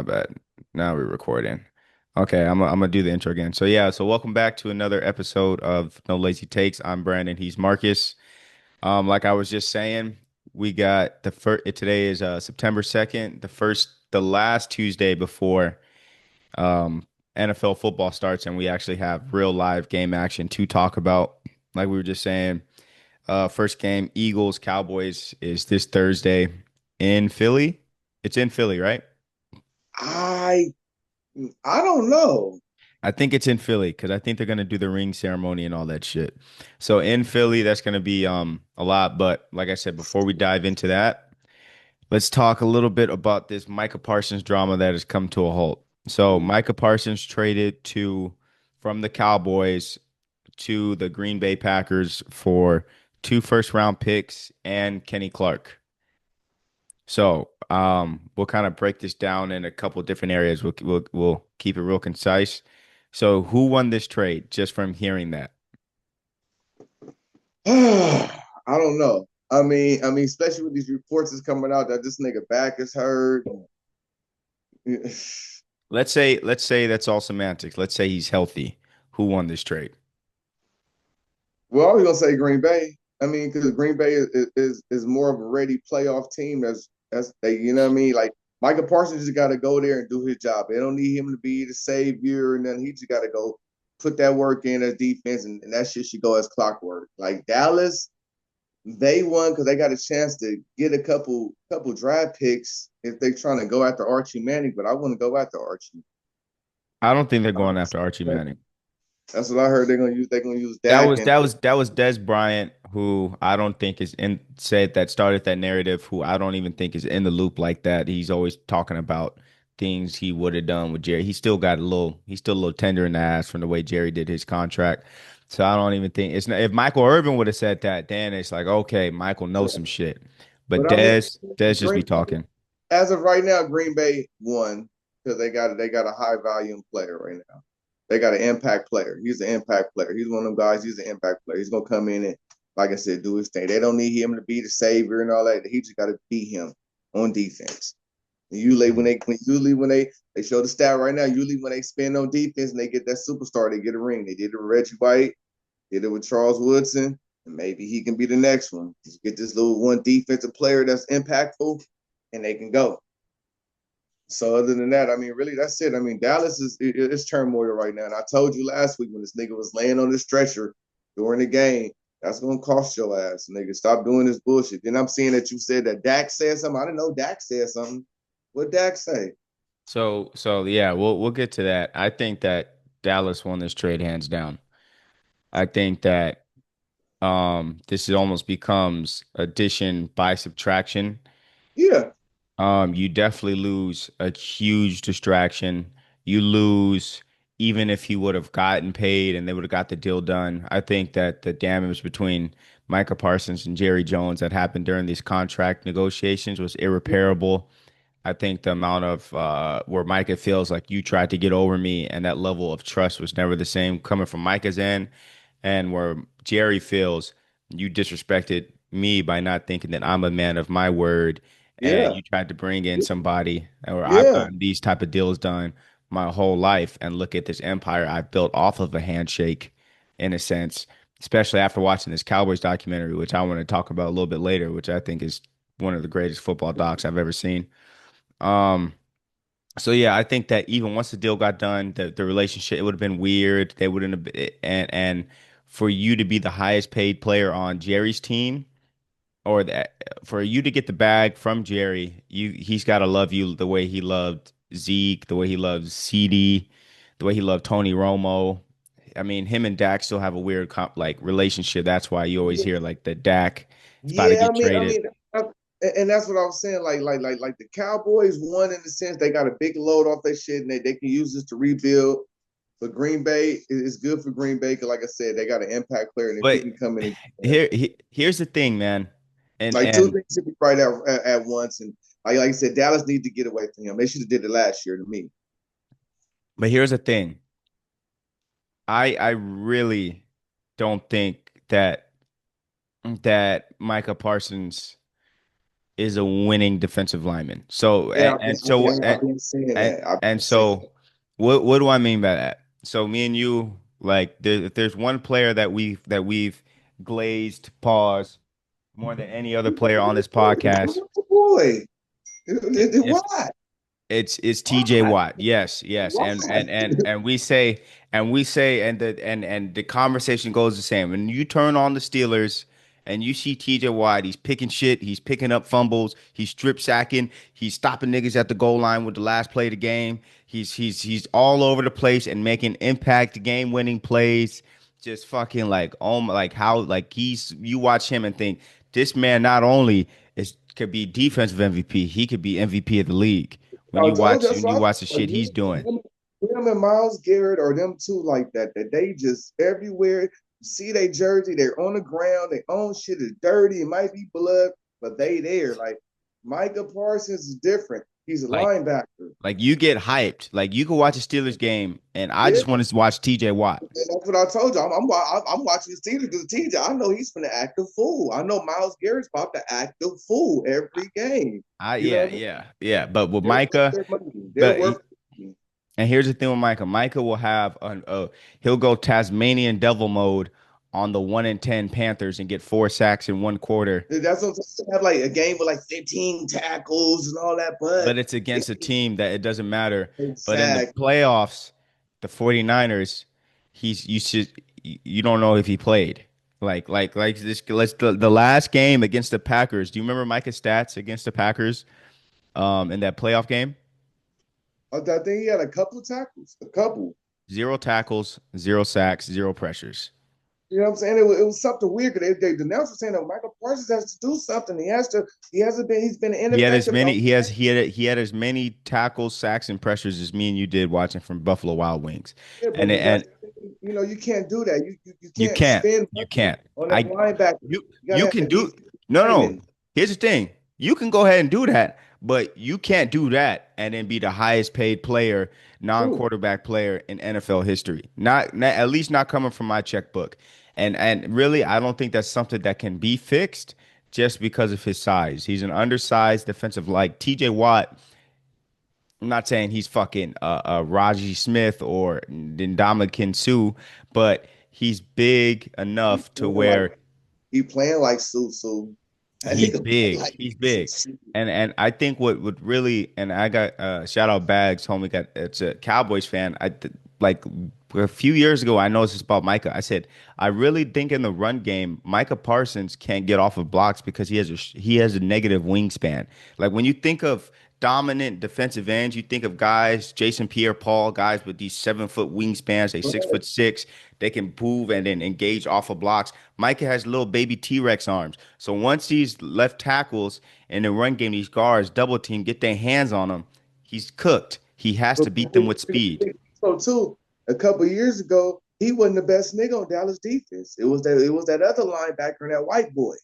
my bad. Now we're recording. Okay, I'm gonna do the intro again. So yeah, so welcome back to another episode of No Lazy Takes. I'm Brandon. He's Marcus. Like I was just saying, we got the first. Today is September 2nd, the last Tuesday before NFL football starts, and we actually have real live game action to talk about. Like we were just saying, first game, Eagles Cowboys is this Thursday in Philly. It's in Philly, right? I I don't know. I think it's in Philly because I think they're gonna do the ring ceremony and all that shit. So in Philly, that's gonna be a lot. But like I said, before we dive into that, let's talk a little bit about this Micah Parsons drama that has come to a halt. So Micah Parsons traded to from the Cowboys to the Green Bay Packers for two first round picks and Kenny Clark. So we'll kind of break this down in a couple different areas. We'll keep it real concise. So who won this trade just from hearing that? I don't know. I mean, especially with these reports is coming out that this nigga back is hurt. Let's say that's all semantics. Let's say he's healthy. Who won this trade? Well, I was gonna say Green Bay. I mean, because Green Bay is more of a ready playoff team. That's they, you know what I mean. Like Michael Parsons just got to go there and do his job. They don't need him to be the savior, and then he just got to go put that work in as defense, and that shit should go as clockwork. Like Dallas, they won because they got a chance to get a couple draft picks if they're trying to go after Archie Manning. But I wouldn't go after Archie. I don't think they're going after Archie Manning. That's what I heard. They're gonna use That Dak was and that was that was Des Bryant, who I don't think is in said that started that narrative, who I don't even think is in the loop like that. He's always talking about things he would have done with Jerry. He's still a little tender in the ass from the way Jerry did his contract. So I don't even think it's not, if Michael Irvin would have said that, then it's like, okay, Michael knows some shit. But but I mean Des just be Green talking. as of right now, Green Bay won because they got a high volume player right now. They got an impact player. He's an impact player. He's one of them guys. He's an impact player. He's gonna come in and, like I said, do his thing. They don't need him to be the savior and all that. He just got to be him on defense. Usually when they show the stat right now, usually when they spend on defense and they get that superstar, they get a ring. They did it with Reggie White, did it with Charles Woodson, and maybe he can be the next one. Just get this little one defensive player that's impactful, and they can go. So other than that, I mean, really, that's it. I mean, Dallas is turmoil right now. And I told you last week when this nigga was laying on the stretcher during the game, that's gonna cost your ass, nigga. Stop doing this bullshit. Then I'm seeing that you said that Dak said something. I didn't know Dak said something. What Dak say? So yeah, we'll get to that. I think that Dallas won this trade hands down. I think that this almost becomes addition by subtraction. Yeah, You definitely lose a huge distraction. You lose even if he would have gotten paid and they would have got the deal done. I think that the damage between Micah Parsons and Jerry Jones that happened during these contract negotiations was irreparable. I think the amount of where Micah feels like you tried to get over me and that level of trust was never the same coming from Micah's end, and where Jerry feels you disrespected me by not thinking that I'm a man of my word, and yeah, you tried to bring in somebody, or I've yeah, gotten these type of deals done my whole life, and look at this empire I've built off of a handshake, in a sense. Especially after watching this Cowboys documentary, which I want to talk about a little bit later, which I think is one of the greatest football docs I've ever seen. Um, so yeah, I think that even once the deal got done, the relationship it would have been weird. They wouldn't have been, and for you to be the highest paid player on Jerry's team, or that for you to get the bag from Jerry, he's got to love you the way he loved Zeke, the way he loves CD, the way he loved Tony Romo. I mean, him and Dak still have a weird like relationship. That's why you always hear like the Dak is about to yeah. get traded. And that's what I was saying. Like the Cowboys won in the sense they got a big load off their shit, and they can use this to rebuild. But Green Bay is good for Green Bay because, like I said, they got an impact player, and if he But can come in and here's the thing, man. like two And things should be right at once, and like I said, Dallas needs to get away from him. They should have did it last year to me. But here's the thing. I really don't think that Micah Parsons is a winning defensive lineman. So Yeah, I've and been saying and, that. I've and been saying that. so what do I mean by that? So me and you, like, if there's one player that we've glazed pause more than any other player on this podcast, Boy, if why? it's TJ Why? Watt. Yes, yes. Why? And we say and the conversation goes the same. When you turn on the Steelers and you see TJ Watt, he's picking shit, he's picking up fumbles, he's strip sacking, he's stopping niggas at the goal line with the last play of the game. He's all over the place and making impact game winning plays. Just fucking like, oh my, like how, like, you watch him and think this man not only is could be defensive MVP, he could be MVP of the league when I you told you watch that's when you what watch the I shit he's doing. him and Miles Garrett or them two like that. That they just everywhere. You see their jersey, they're on the ground, their own shit is dirty, it might be blood, but they there. Like Micah Parsons is different. He's a Like linebacker. like you get hyped. Like you could watch a Steelers game, and I Yeah, just want to watch TJ Watt. and that's what I told you. I'm watching the Steelers because TJ. I know he's going to act a fool. I know Miles Garrett's about to act a fool every game. I You know Yeah, what I mean? yeah, yeah. But with They're worth Micah, their money. They're but worth. and here's the thing with Micah. Micah will have he'll go Tasmanian devil mode on the 1-10 Panthers and get 4 sacks in 1 quarter. That's what I'm saying. Have like a game with like 15 tackles and all that, but But it's against a team that it doesn't matter. But in the exactly. playoffs, the 49ers, you should, you don't know if he played. Like this, the last game against the Packers. Do you remember Micah's stats against the Packers in that playoff game? I think he had a couple of tackles, a couple. 0 tackles, 0 sacks, 0 pressures. You know what I'm saying? It was something weird because the announcers saying that Michael Parsons has to do something. He has to. He hasn't been. He's been He had as ineffective. many he had as many tackles, sacks, and pressures as me and you did watching from Buffalo Wild Wings. Yeah, And but that's and you can't do that. You You can't can't. spend You money can't. on that I linebacker. you You gotta you have can a do decent no, no. lineman. Here's the thing. You can go ahead and do that, but you can't do that and then be the highest paid player, True. non-quarterback player in NFL history. Not at least not coming from my checkbook. And really, I don't think that's something that can be fixed just because of his size. He's an undersized defensive, like TJ Watt. I'm not saying he's fucking Raji Smith or Ndamukong Suh, but he's big He enough to playing like where he playing like Susu. That he's nigga play big. like He's big. Susu. And I think what would really, and I got shout out Bags, homie, got, it's a Cowboys fan. Like a few years ago, I noticed this about Micah. I said, I really think in the run game, Micah Parsons can't get off of blocks because he has a negative wingspan. Like when you think of dominant defensive ends, you think of guys, Jason Pierre-Paul, guys with these 7 foot wingspans, they 6'6", they can move and then engage off of blocks. Micah has little baby T-Rex arms. So once these left tackles in the run game, these guards double team, get their hands on him, he's cooked. He has to beat them with speed. So too, a couple years ago, he wasn't the best nigga on Dallas defense. It was that other linebacker and that white boy.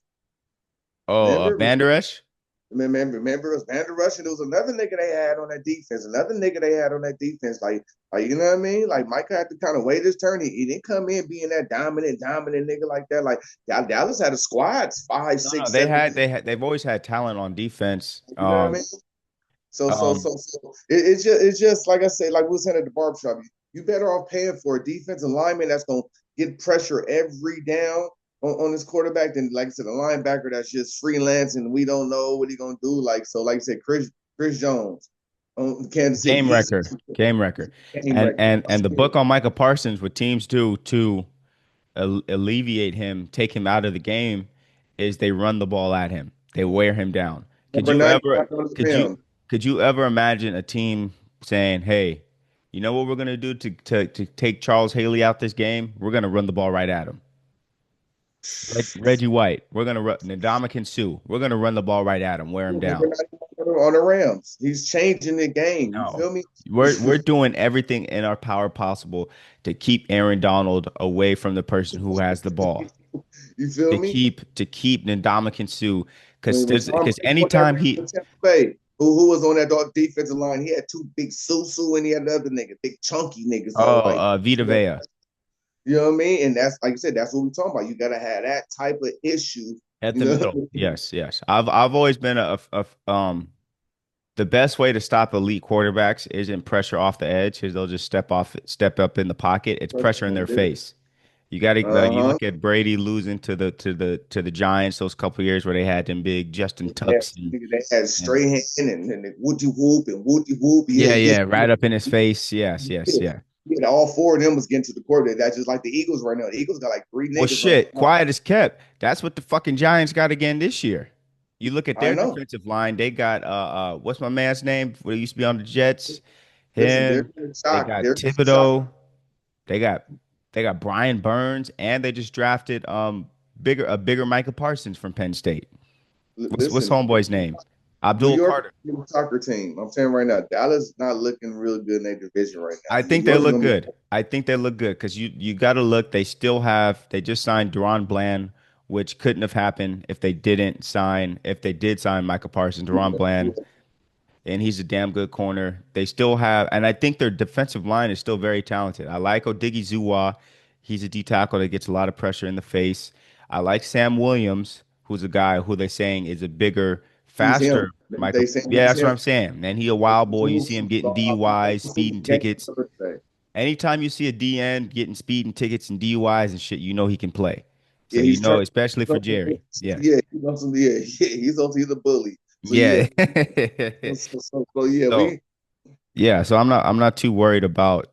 Oh, Remember? Van Der Esch? Remember, it was Vander Rush, and there was another nigga they had on that defense. Another nigga they had on that defense. Like you know what I mean? Like Micah had to kind of wait his turn. He didn't come in being that dominant nigga like that. Like Dallas had a squad, five, No, no, six, seven. they've always had talent on defense. You know what I mean? So so Um, so so it's just like I say, like we were saying at the barbershop. You better off paying for a defensive lineman that's gonna get pressure every down on this quarterback than, like I said, a linebacker that's just freelance and we don't know what he's gonna do. Like so, like I said, Chris Jones on Kansas City, game he's record, game record, a game and record. and and the book on Micah Parsons, what teams do to alleviate him, take him out of the game, is they run the ball at him. They wear him down. Could Number you 95 ever on his could you rim. could you ever imagine a team saying, "Hey, you know what we're gonna do to take Charles Haley out this game? We're gonna run the ball right at him. Reggie White, we're gonna run Ndamukong Suh. We're gonna run the ball right at him, wear him down." On the Rams. He's changing the game. You No. feel me? We're doing everything in our power possible to keep Aaron Donald away from the person who has the ball. You feel To me? keep Ndamukong Suh, When Tom because Brady won that anytime ring he with Tampa Bay, who was on that dog defensive line, he had two big Susu and he had another nigga, big chunky niggas on like Vita Vea. you know what I mean? And that's like I said, that's what we're talking about. You gotta have that type of issue At You the know, middle. Yes, yes. I've always been the best way to stop elite quarterbacks isn't pressure off the edge because they'll just step up in the pocket. It's pressure in their face. You got to like you uh-huh. look at Brady losing to the Giants those couple years where they had them big Justin Tucks They had and straight hand and woody whoop and woody whoop. Yeah, yeah, yeah. yeah, right up in his face. Yes, yes, yeah. Yeah, all four of them was getting to the quarterback. That's just like the Eagles right now. The Eagles got like three Well, niggas running. shit, quiet as kept. That's what the fucking Giants got again this year. You look at I their know. defensive line, they got what's my man's name? What he used to be on the Jets? Listen, they're Him. They shocked. got They're shocked. Thibodeau. They got they got Brian Burns, and they just drafted bigger Micah Parsons from Penn State. What's Listen, homeboy's name? New Abdul York Carter. soccer team. I'm saying right now, Dallas not looking real good in their division right I now. New think they York is look gonna good. I think they look good because you got to look. They just signed Deron Bland, which couldn't have happened if they did sign Michael Parsons. Deron be. Bland, and he's a damn good corner. They still have, and I think their defensive line is still very talented. I like Odighizuwa. He's a D tackle that gets a lot of pressure in the face. I like Sam Williams, who's a guy who they're saying is a bigger, He's him. faster Michael. They saying Yeah, he's that's what him. I'm saying. And he a wild boy. You see him getting DUIs, speeding tickets. Anytime you see a DN getting speeding tickets and DUIs and shit, you know he can play. So Yeah, you he's know, trying. especially for Jerry. Yes. Yeah, he's on some. Yeah, yeah, he's a bully. So yeah, Yeah. yeah, So we yeah, so I'm not too worried about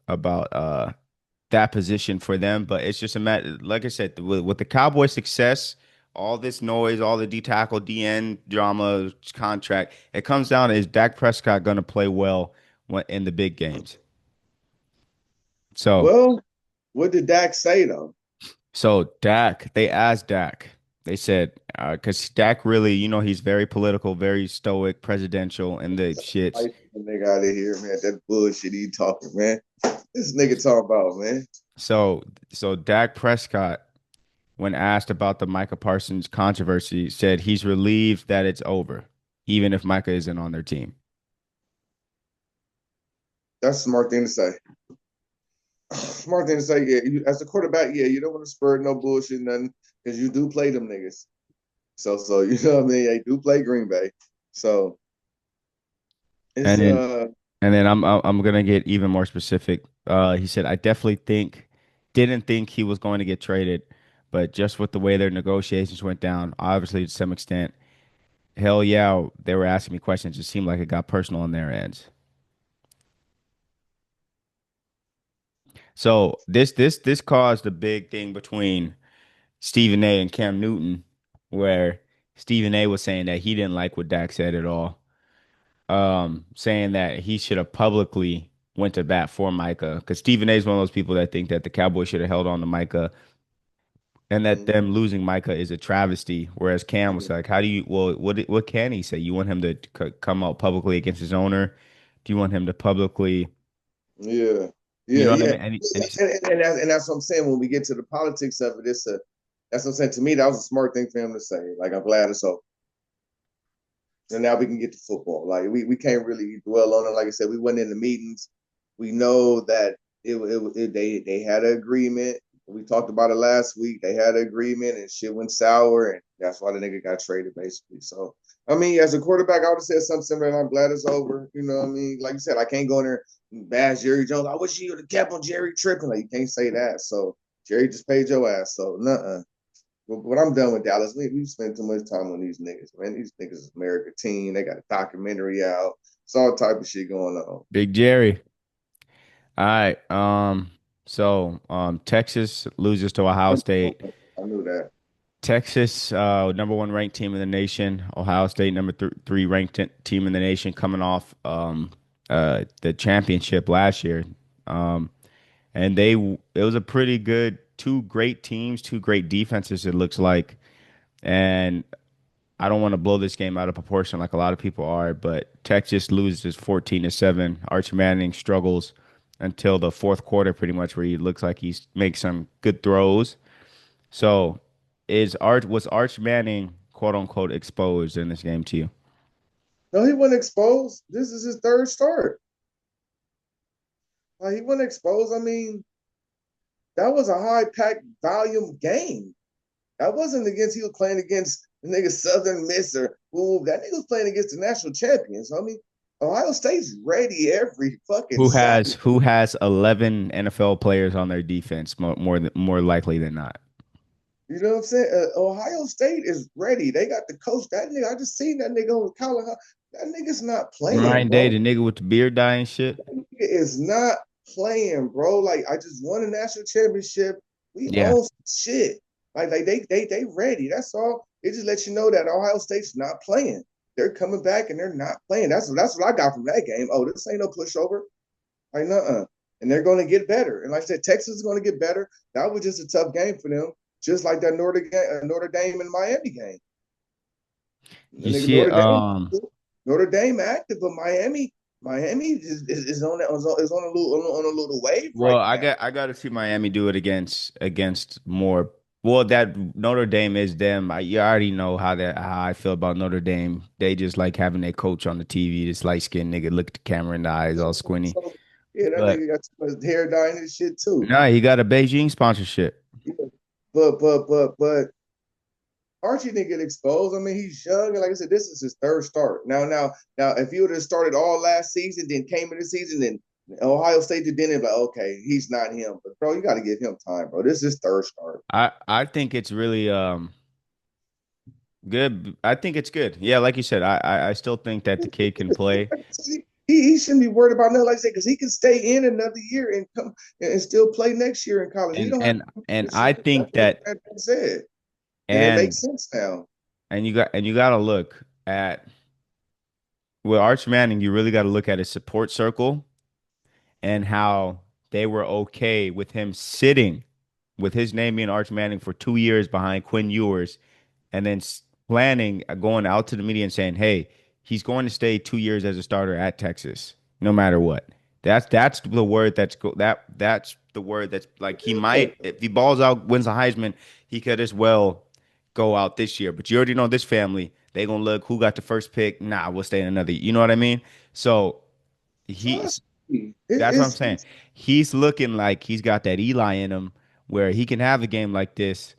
that position for them, but it's just a matter, like I said, with the Cowboys' success, all this noise, all the D tackle, DN drama, contract, it comes down to is Dak Prescott going to play well in the big games? So well, what did Dak say though? Dak, they asked Dak. They said, because Dak really, he's very political, very stoic, presidential, and the shits. Like the nigga out of here, man. That bullshit he talking, man. This nigga talking about, man. So, so Dak Prescott, when asked about the Micah Parsons controversy, said he's relieved that it's over, even if Micah isn't on their team. That's a smart thing to say. Smart thing to say, yeah. As a quarterback, yeah, you don't want to spur no bullshit, nothing, because you do play them niggas. So you know what I mean. They do play Green Bay, so it's And then, and then I'm gonna get even more specific. He said I definitely didn't think he was going to get traded, but just with the way their negotiations went down, obviously to some extent, hell yeah, they were asking me questions. It seemed like it got personal on their ends. So this caused a big thing between Stephen A and Cam Newton, where Stephen A was saying that he didn't like what Dak said at all, saying that he should have publicly went to bat for Micah because Stephen A is one of those people that think that the Cowboys should have held on to Micah and that them losing Micah is a travesty. Whereas Cam was like, "How do you? Well, what can he say? You want him to come out publicly against his owner? Do you want him to publicly? yeah, You yeah, know what I yeah, mean?" and that's what I'm saying. When we get to the politics of it, that's what I'm saying. To me, that was a smart thing for him to say. Like, I'm glad it's over. And now we can get to football. Like we can't really dwell on it. Like I said, we went in the meetings. We know that they had an agreement. We talked about it last week. They had an agreement and shit went sour, and that's why the nigga got traded basically. So I mean, as a quarterback, I would have said something similar. And I'm glad it's over. You know what I mean? Like you said, I can't go in there and bash Jerry Jones. I wish you would have kept on Jerry tripping. Like you can't say that. So Jerry just paid your ass. So nuh-uh. But I'm done with Dallas. We spend too much time on these niggas, man. These niggas is America team. They got a documentary out. It's all type of shit going on. Big Jerry. All right. Texas loses to Ohio State. I knew that. Texas, number one ranked team in the nation. Ohio State, number three ranked team in the nation, coming off the championship last year. Um, and it was a pretty good, two great teams, two great defenses. It looks like, and I don't want to blow this game out of proportion like a lot of people are, but Texas loses 14-7. Arch Manning struggles until the fourth quarter, pretty much, where he looks like he makes some good throws. So, was Arch Manning quote unquote exposed in this game to you? No, he wasn't exposed. This is his third start. Like he wasn't exposed. I mean, that was a high pack volume game. That wasn't against he was playing against The nigga Southern Miss or ooh, that nigga was playing against the national champions, homie. Ohio State's ready every fucking Saturday. Who has 11 NFL players on their defense more likely than not? You know what I'm saying? Ohio State is ready. They got the coach. That nigga, I just seen that nigga on college. That nigga's not playing, Ryan Day, bro. the nigga with the beard dye and shit. That nigga is not playing, bro. Like I just won a national championship. We Yeah. own some shit. Like they ready. That's all. It just lets you know that Ohio State's not playing. They're coming back and they're not playing. That's what I got from that game. Oh, this ain't no pushover. Like, uh-uh. And they're going to get better. And like I said, Texas is going to get better. That was just a tough game for them, just like that Notre Dame and Miami game. You And nigga, see it, Notre Dame active, but Miami is on that is on a little wave well, right now. I got to see Miami do it against more. Well, that Notre Dame is them. You already know how I feel about Notre Dame. They just like having their coach on the TV, this light skinned nigga look at the camera in the eyes all squinty. So yeah, that But nigga got too much hair dyeing and shit too. no, he got a Beijing sponsorship. Yeah. But Archie didn't get exposed. I mean, he's young, and like I said, this is his third start. Now, if he would have started all last season, then came in the season, then Ohio State didn't like, okay, he's not him. But bro, you got to give him time, bro. This is his third start. I think it's really good. I think it's good. Yeah, like you said, I still think that the kid can play. He shouldn't be worried about nothing like I said because he can stay in another year and come and still play next year in college. He And don't have and to come and this I year. think That's what that that said, and it and makes sense now. you got to look at with Arch Manning, you really got to look at his support circle and how they were okay with him sitting with his name being Arch Manning for 2 years behind Quinn Ewers and then planning going out to the media and saying, "Hey, he's going to stay 2 years as a starter at Texas, no matter what." That's the word that's the word that's like he might if he balls out, wins the Heisman, he could as well go out this year. But you already know this family, they gonna look who got the first pick. Nah, we'll stay in another. You know what I mean? So he's Trust me, that's what I'm saying. He's looking like he's got that Eli in him where he can have a game like this,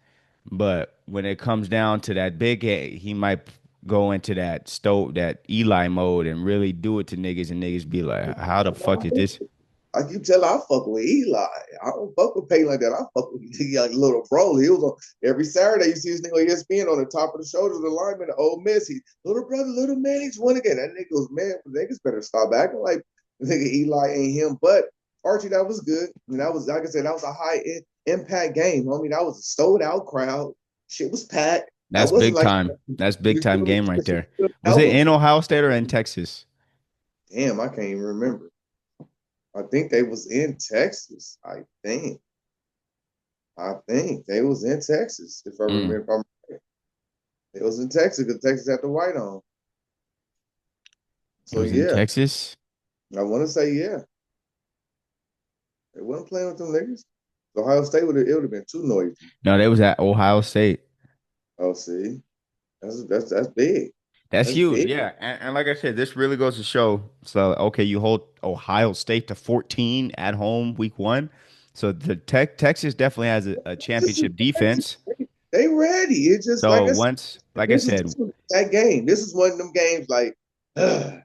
but when it comes down to that big game, he might go into that Eli mode and really do it to niggas and niggas be like, how the fuck is this? I keep telling I fuck with Eli. I don't fuck with Payne like that. I fuck with like little bro. He was on every Saturday. You see this nigga on ESPN on the top of the shoulders of the lineman, the old miss. He little brother, little man, he's one again. That nigga was man. Niggas better stop acting like nigga Eli ain't him. But Archie, that was good. I mean, that was like I said, that was a high impact game. I mean, that was a sold out crowd. Shit was packed. That That's wasn't big like time. That's big you time feel me? game right there. Was it That in Ohio State or in Texas? damn, I can't even remember. I think they was in Texas. I think they was in Texas. If I Mm. remember, if I'm right. It was in Texas because Texas had the white on. It So was in yeah, Texas? I want to say yeah. They wasn't playing with them niggas. Ohio State would have been too noisy. No, that was at Ohio State. Oh, see, that's big. That's That's huge. big. Yeah. And like I said, this really goes to show. So, okay, you hold Ohio State to 14 at home week one. So the Texas definitely has a This is championship Texas. defense. They ready. It's just like So I said. like I This said, is that game. This is one of them games. Like, trust.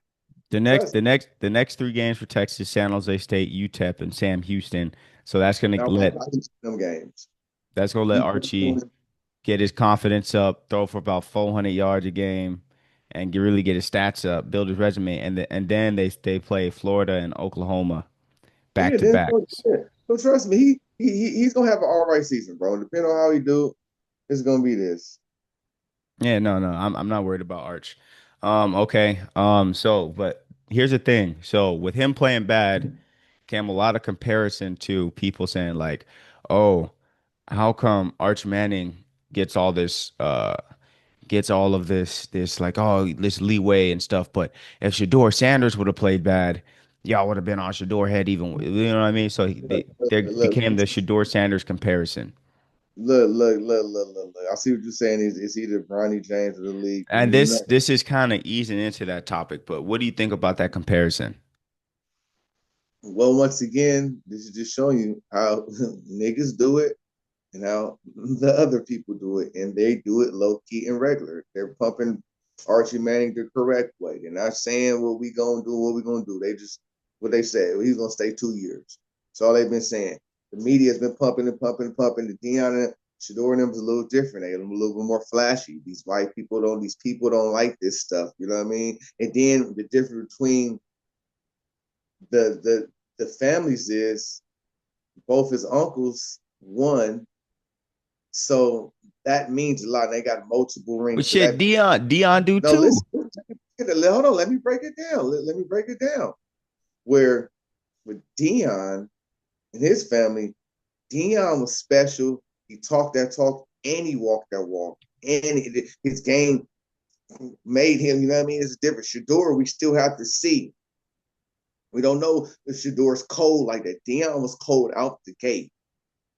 the next three games for Texas, San Jose State, UTEP, and Sam Houston. So Now watch out them games. that's gonna let You Archie get his confidence up, throw for about 400 yards a game, and really get his stats up, build his resume, and then they play Florida and Oklahoma back Yeah, to then back. so trust me, he's gonna have an all right season, bro. Depending on how he do, it's gonna be this. Yeah, no, I'm not worried about Arch. Okay. So, but here's the thing. So with him playing bad, came a lot of comparison to people saying like, "Oh, how come Arch Manning gets all this gets all of this like this leeway and stuff, but if Shedeur Sanders would have played bad, y'all would have been on Shedeur head even, you know what I mean? So Look, there look, became the Shedeur Sanders comparison. look. I see what you're saying. Is he the Bronny James of the league? And You know, this is kind of easing into that topic, but what do you think about that comparison? well, once again, this is just showing you how niggas do it. And now the other people do it, and they do it low key and regular. They're pumping Archie Manning the correct way. They're not saying what we gonna do, what we gonna do. They just what they say. Well, he's gonna stay 2 years. That's all they've been saying. The media's been pumping and pumping and pumping. The Dion and Shedeur and them is a little different. They're a little bit more flashy. These white people don't. These people don't like this stuff. You know what I mean? And then the difference between the families is both his uncles won, so that means a lot. They got multiple But rings. So shit, that Dion do no, too. listen, hold on. Let me break it down. Let me break it down. Where with Dion and his family, Dion was special. He talked that talk and he walked that walk. And his game made him, you know what I mean? It's different. Shedeur, we still have to see. We don't know if Shedeur's cold like that. Dion was cold out the gate.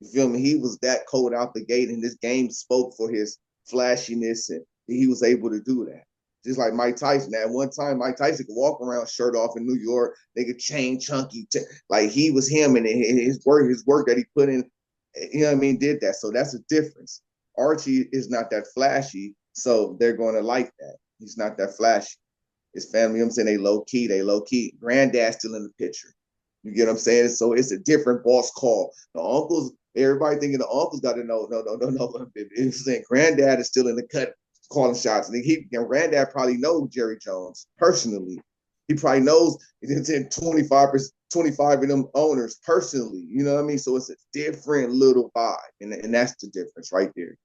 You feel me? He was that cold out the gate, and this game spoke for his flashiness, and he was able to do that. Just like Mike Tyson. At one time, Mike Tyson could walk around shirt off in New York. They could chain chunky, like he was him, and his work that he put in, you know what I mean, did that. So that's a difference. Archie is not that flashy, so they're going to like that. He's not that flashy. His family, I'm saying, they low key, they low key. Granddad's still in the picture. You get what I'm saying? So it's a different boss call. The uncles, everybody thinking the uncles got to know. No. It's saying granddad is still in the cut calling shots. And granddad probably knows Jerry Jones personally. He probably knows it's in 25 of them owners personally. You know what I mean? So it's a different little vibe. And that's the difference right there.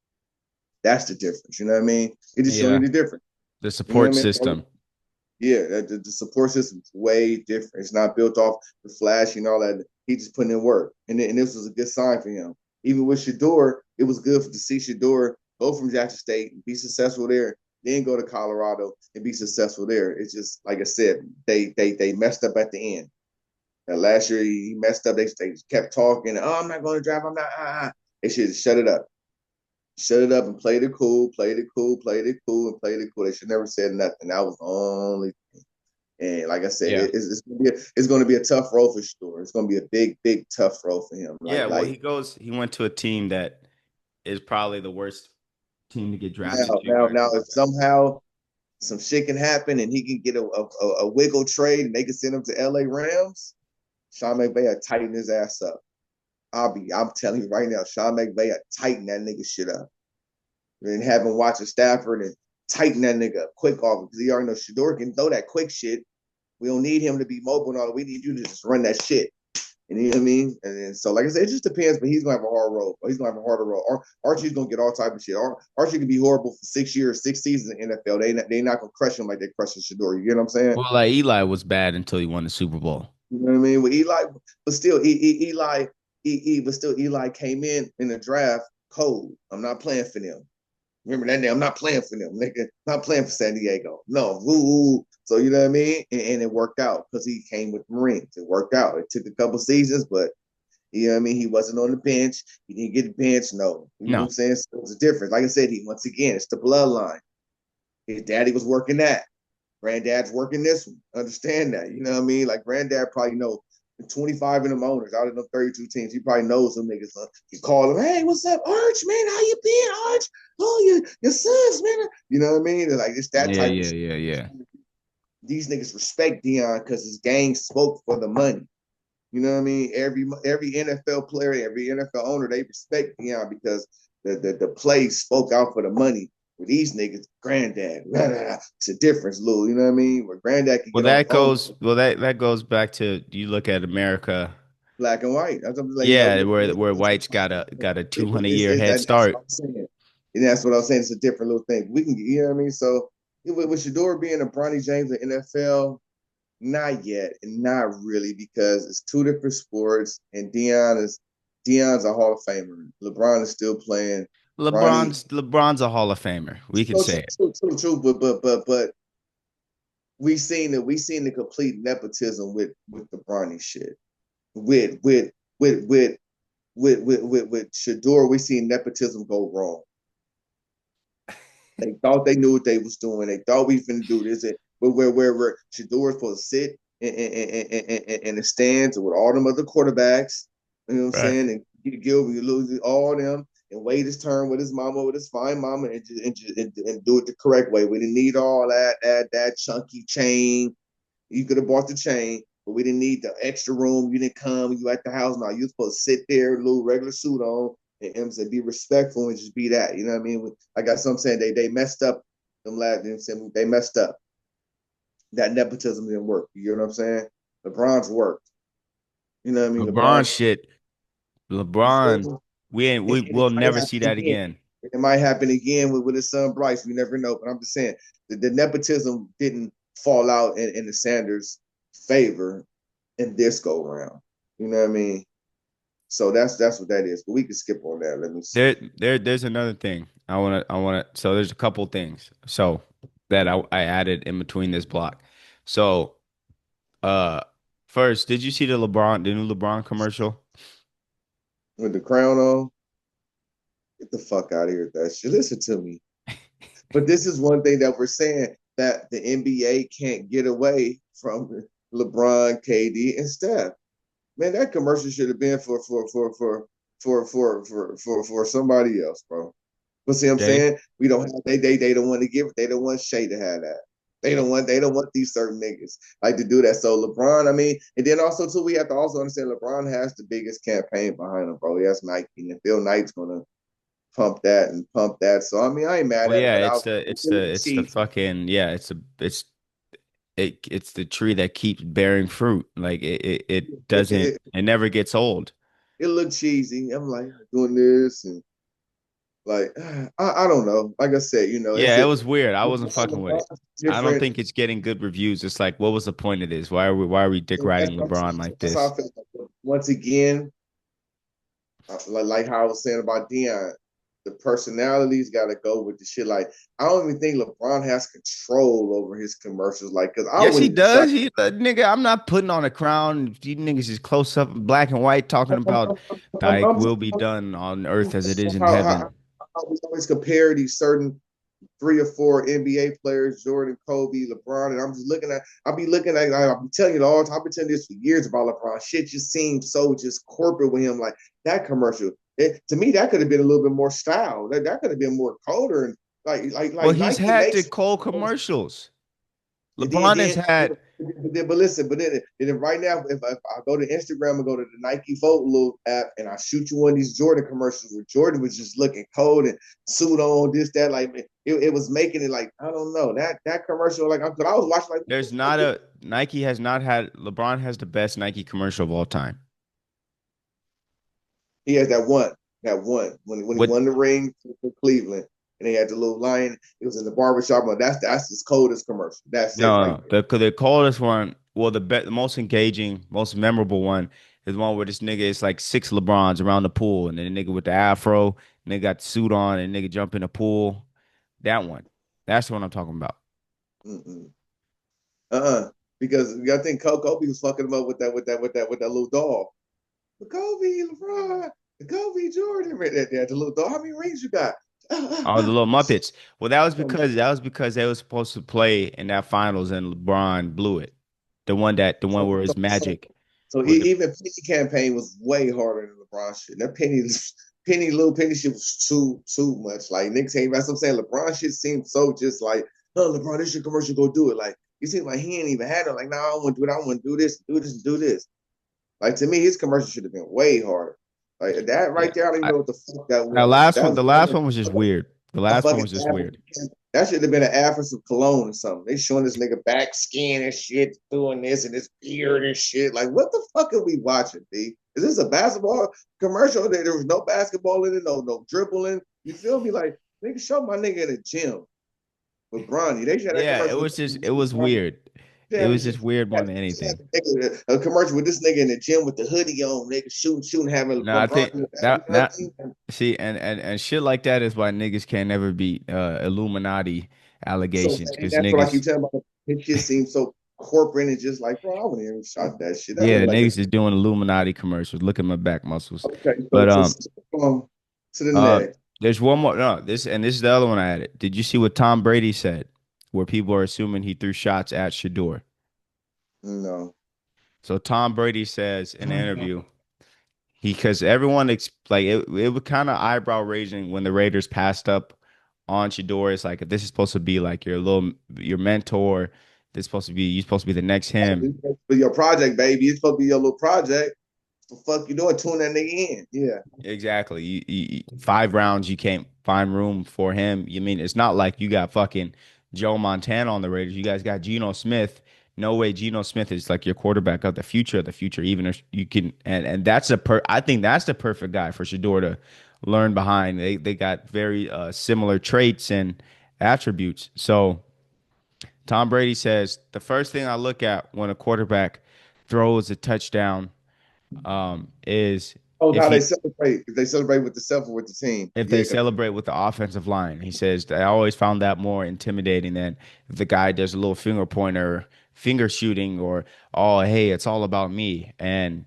That's the difference. You know what I mean? It just show you Yeah, the difference. the You know support what I mean? system. Yeah, the support system is way different. It's not built off the flash and all that. He just putting in work, and this was a good sign for him. Even with Shedeur, it was good to see Shedeur go from Jackson State and be successful there, then go to Colorado and be successful there. It's just like I said, they messed up at the end. That last year he messed up. They kept talking. Oh, I'm not going to draft. I'm not. They should shut it up. Shut it up and played it cool, played it cool, played it cool, and played it cool. They should never said nothing. That was the only. And like I said, Yeah. it's going to be a tough role for Shedeur. It's going to be a big, tough role for him. Yeah, well, Like he went to a team that is probably the worst team to get drafted now, to at if quarterback. somehow some shit can happen and he can get a wiggle trade and they can send him to LA Rams, Sean McVay will tighten his ass up. I'm telling you right now, Sean McVay will tighten that nigga shit up. And have him watch a Stafford and tighten that nigga up quick off because he already knows Shedeur can throw that quick shit. We don't need him to be mobile and all. We need you to just run that shit. And you know what I mean? And so, like I said, it just depends, but he's gonna have a hard role. He's gonna have a harder role. Archie's gonna get all type of shit. Archie can be horrible for 6 years, 6 seasons in the NFL. They not gonna crush him like they crushing Shedeur. You get what I'm saying? Well, like Eli was bad until he won the Super Bowl. You know what I mean? With Eli, but still, but still, Eli came in the draft cold. I'm not playing for them. Remember that name? I'm not playing for them, nigga. Not playing for San Diego. No, woo. So you know what I mean? And it worked out because he came with Marines. It worked out. It took a couple seasons, but you know what I mean? He wasn't on the bench. He didn't get benched. No. You know what I'm No. saying? So it's a difference. Like I said, once again, it's the bloodline. His daddy was working that. Granddad's working this one. Understand that. You know what I mean? Like granddad probably know 25 of them owners out of them 32 teams. He probably knows them niggas. He call them, hey, what's up, Arch, man? How you been, Arch? Oh, your sons, man. You know what I mean? They're like it's that Yeah, type of yeah, shit. yeah, yeah. These niggas respect Dion because his game spoke for the money. You know what I mean? Every NFL player, every NFL owner, they respect Dion because the play spoke out for the money. With these niggas, granddad, it's a difference, Lou. You know what I mean? Where granddad can Well, get on the phone, that goes back to you look at America. black and white. That's what I'm like, Yeah, where whites got a 200-year head that's what start. I'm saying. And that's what I'm saying. It's a different little thing. We can, you know what I mean? So with Shedeur being a Bronny James in NFL, not yet, and not really, because it's two different sports, and Dion's a Hall of Famer. LeBron is still playing. Bronny, LeBron's a Hall of Famer. We can so say it. true, but we seen the complete nepotism with the Bronny shit. With with with with with Shedeur, we seen nepotism go wrong. They thought they knew what they was doing. They thought we finna do this. But where Shedeur is supposed to sit in the stands with all them other quarterbacks, you know what I'm Right. saying? And Gilbert, you lose all them. and wait his turn with his mama, with his fine mama, and do it the correct way. We didn't need all that chunky chain. You could have bought the chain, but we didn't need the extra room. You didn't come. You at the house now. You're supposed to sit there, a little regular suit on, and M said, be respectful and just be that. You know what I mean? I got some saying they messed up. Them lads, they messed up. That nepotism didn't work. You know what I'm saying? LeBron's worked. You know what I mean? LeBron LeBron, shit. you feel LeBron, me? we ain't And we it will might never see happen that again. again. It might happen again with his son Bryce. We never know. But I'm just saying the nepotism didn't fall out in the Sanders' favor in this go round. You know what I mean? So that's what that is. But we can skip on that. Let me see. There's another thing. I wanna. So there's a couple things. So that I added in between this block. So uh, first, did you see the new LeBron commercial? With the crown on, get the fuck out of here with that shit. Listen to me. But this is one thing that we're saying that the NBA can't get away from LeBron, KD, and Steph. Man, that commercial should have been for somebody else, bro. But see what I'm Jay? saying? We don't have they don't want to give they don't want Shea to have that. They don't want these certain niggas like to do that. So LeBron, I mean, and then also too, we have to also understand LeBron has the biggest campaign behind him, bro. He has Nike, and Phil Knight's gonna pump that and pump that. So I mean, I ain't mad Well, at it, yeah, but I it's was the it's the really it's the cheesy. fucking yeah, it's the tree that keeps bearing fruit. Like it It, doesn't it, it never gets old. it looked cheesy. I'm like doing this and like I don't know. Like I said, is Yeah, it it was weird. I wasn't fucking with it. LeBron's I don't different? think it's getting good reviews. It's like, what was the point of this? Why are we dick That's, riding LeBron like that's how this? I feel. Once again, like how I was saying about Dion, the personalities got to go with the shit. Like I don't even think LeBron has control over his commercials. Like, cause I Yes, he wouldn't even say does. Nigga, I'm not putting on a crown. You niggas is close up, black and white, talking about thy I'm will be done on earth as it is in how heaven. we always compare these certain 3 or 4 NBA players, Jordan, Kobe, LeBron, and I'm just looking at. I'll be telling you all the time. I've been telling you this for years about LeBron. Shit just seems so just corporate with him. Like that commercial, to me, that could have been a little bit more style. That could have been more colder and Well, like he's Nike had the makes. cold commercials. And then, LeBron has had. but listen, then right now, if I go to Instagram and go to the Nike Photo app and I shoot you one of these Jordan commercials where Jordan was just looking cold and suit on this, that, like it was making it like, I don't know, that commercial, like, I was watching, like, what the There's fuck not is a Nike has not had. LeBron has the best Nike commercial of all time. he has that one when he With won the ring for Cleveland and he had the little lion, it was in the barbershop. But that's his coldest commercial. That's it right no, the coldest one. Well, the most engaging, most memorable one is one where this nigga is like six LeBrons around the pool, and then the nigga with the afro, nigga got the suit on, and nigga jump in the pool. That one. That's what I'm talking about. there. Because I think Kobe was fucking him up with that little doll. The Kobe, LeBron, the Kobe Jordan, right there, the little dog. How many rings you got? Oh, the little Muppets. Well, that was because they were supposed to play in that finals, and LeBron blew it. The one So, where so, it's so, Magic so with the. even Penny campaign was way harder than LeBron shit. That little Penny shit was too much. Like niggas ain't. That's what I'm saying. LeBron shit seemed so just like, oh, LeBron, this your commercial, go do it. Like you seem like he ain't even had it. Like, no, I don't want to do it. I want to do this, do this, and do this. Like to me, his commercial should have been way harder. Like that Yeah. right there, I don't even I, know what the fuck that that was. last That one, was the last one was just weird. The a last one fucking was just ad. weird. That should have been an ad for some cologne or something. They showing this nigga back skin and shit, doing this and this beard and shit. Like, what the fuck are we watching, B? Is this a basketball commercial? There was no basketball in it, no dribbling. You feel me? Like, nigga, show my nigga in the gym with Bronny. They should have that Yeah, commercial with it was weird. they It had was this just weird more than anything. a commercial with this nigga in the gym with the hoodie on, nigga shooting, having No, I LeBron. think You that know what that I mean? see and shit like that is why niggas can't never beat Illuminati So allegations and because that's what I keep niggas, telling about. His shit seems so corporate and just like, bro, I wouldn't even shot that shit. That yeah, look like a niggas is doing Illuminati commercials. Look at my back muscles. okay. But To the uh, next. there's one more. No, this is the other one I added. Did you see what Tom Brady said? Where people are assuming he threw shots at Shedeur. No. So Tom Brady says in an interview, because everyone like it was kind of eyebrow raising when the Raiders passed up on Shedeur. It's like if this is supposed to be like your mentor, this is supposed to be you're supposed to be the next him. But your project, baby, it's supposed to be your little project. What the fuck you doing? Tune that nigga in. Yeah. Exactly. 5 rounds, you can't find room for him. You mean it's not like you got fucking Joe Montana on the Raiders. You guys got Geno Smith. No way Geno Smith is like your quarterback of the future Even if you can and that's I think that's the perfect guy for Shedeur to learn behind. They got very similar traits and attributes. So Tom Brady says the first thing I look at when a quarterback throws a touchdown is Oh, if how they he celebrate. If they celebrate with the self or with the team. if Yeah, they because celebrate with the offensive line. He says I always found that more intimidating than if the guy does a little finger pointer, finger shooting, or oh hey, it's all about me. And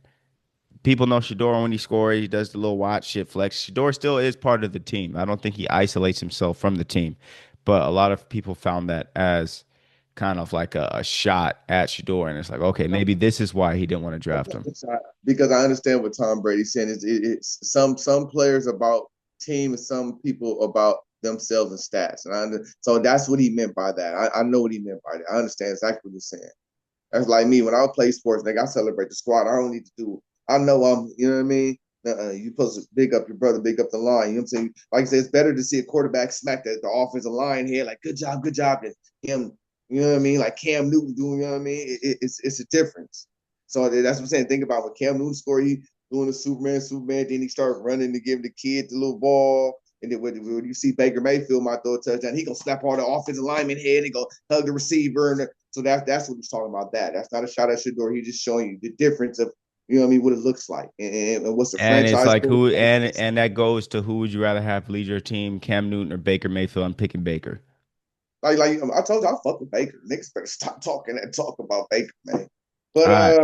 people know Shedeur when he scores, he does the little watch shit flex. Shedeur still is part of the team. I don't think he isolates himself from the team, but a lot of people found that as kind of like a shot at Shedeur, and it's like okay, maybe this is why he didn't want to draft him. because I understand what Tom Brady's saying. It's some players about team and some people about themselves and stats. So that's what he meant by that. I know what he meant by that. I understand exactly what he's saying. That's like me when I play sports. Like I celebrate the squad. I don't need to do. I know you know what I mean. You supposed to big up your brother, big up the line. You know what I'm saying? Like I said, it's better to see a quarterback smack the offensive line here, like good job, than him. You know what I mean? Like Cam Newton doing. You know what I mean? It's a difference. So that's what I'm saying. Think about when Cam Newton scored, he doing the Superman. Then he started running to give the kid the little ball. And then when you see Baker Mayfield might throw a touchdown, he gonna slap all the offensive lineman head and go hug the receiver. And so that's what he's talking about. That's not a shot at Shedeur. He's just showing you the difference of you know what I mean, what it looks like, and what's the And it's franchise. like and that goes to who would you rather have lead your team, Cam Newton or Baker Mayfield? I'm picking Baker. Like I told you, I fuck with Baker. Niggas better stop talking and talk about Baker, man. But All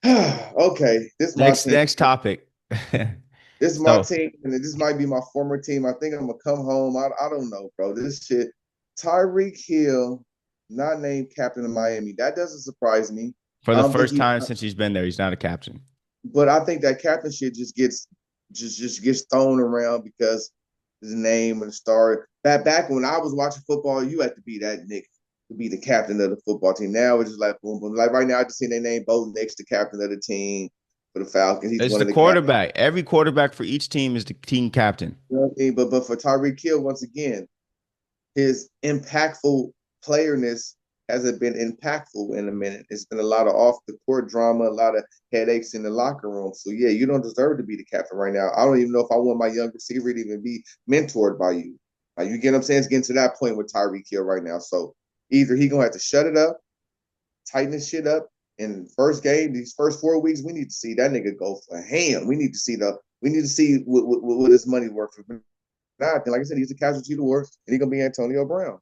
right. okay, this is my Next team. next topic. This is my So team, and this might be my former team. I think I'm gonna come home. I don't know, bro. This shit. Tyreek Hill, not named captain of Miami. That doesn't surprise me. for I the don't think first he, time since he's been there, he's not a captain. but I think that captain shit just gets thrown around because his name and the star. Back when I was watching football, you had to be that nigga to be the captain of the football team. Now it's just like boom, boom. Like right now, I just seen their name Bo Nix, the captain of the team for the Falcons. He's It's one the of the captains. quarterback. Every quarterback for each team is the team captain. You know what I mean? But for Tyreek Hill, once again, his impactful playerness hasn't been impactful in a minute. It's been a lot of off the court drama, a lot of headaches in the locker room. So yeah, you don't deserve to be the captain right now. I don't even know if I want my young receiver to even be mentored by you. Like you get what I'm saying? It's getting to that point with Tyreek Hill right now. So either he gonna have to shut it up, tighten his shit up. In first game, these first 4 weeks, we need to see that nigga go for ham. We need to see what his money worth for. Not like I said, he's a casualty to war, and he's gonna be Antonio Brown.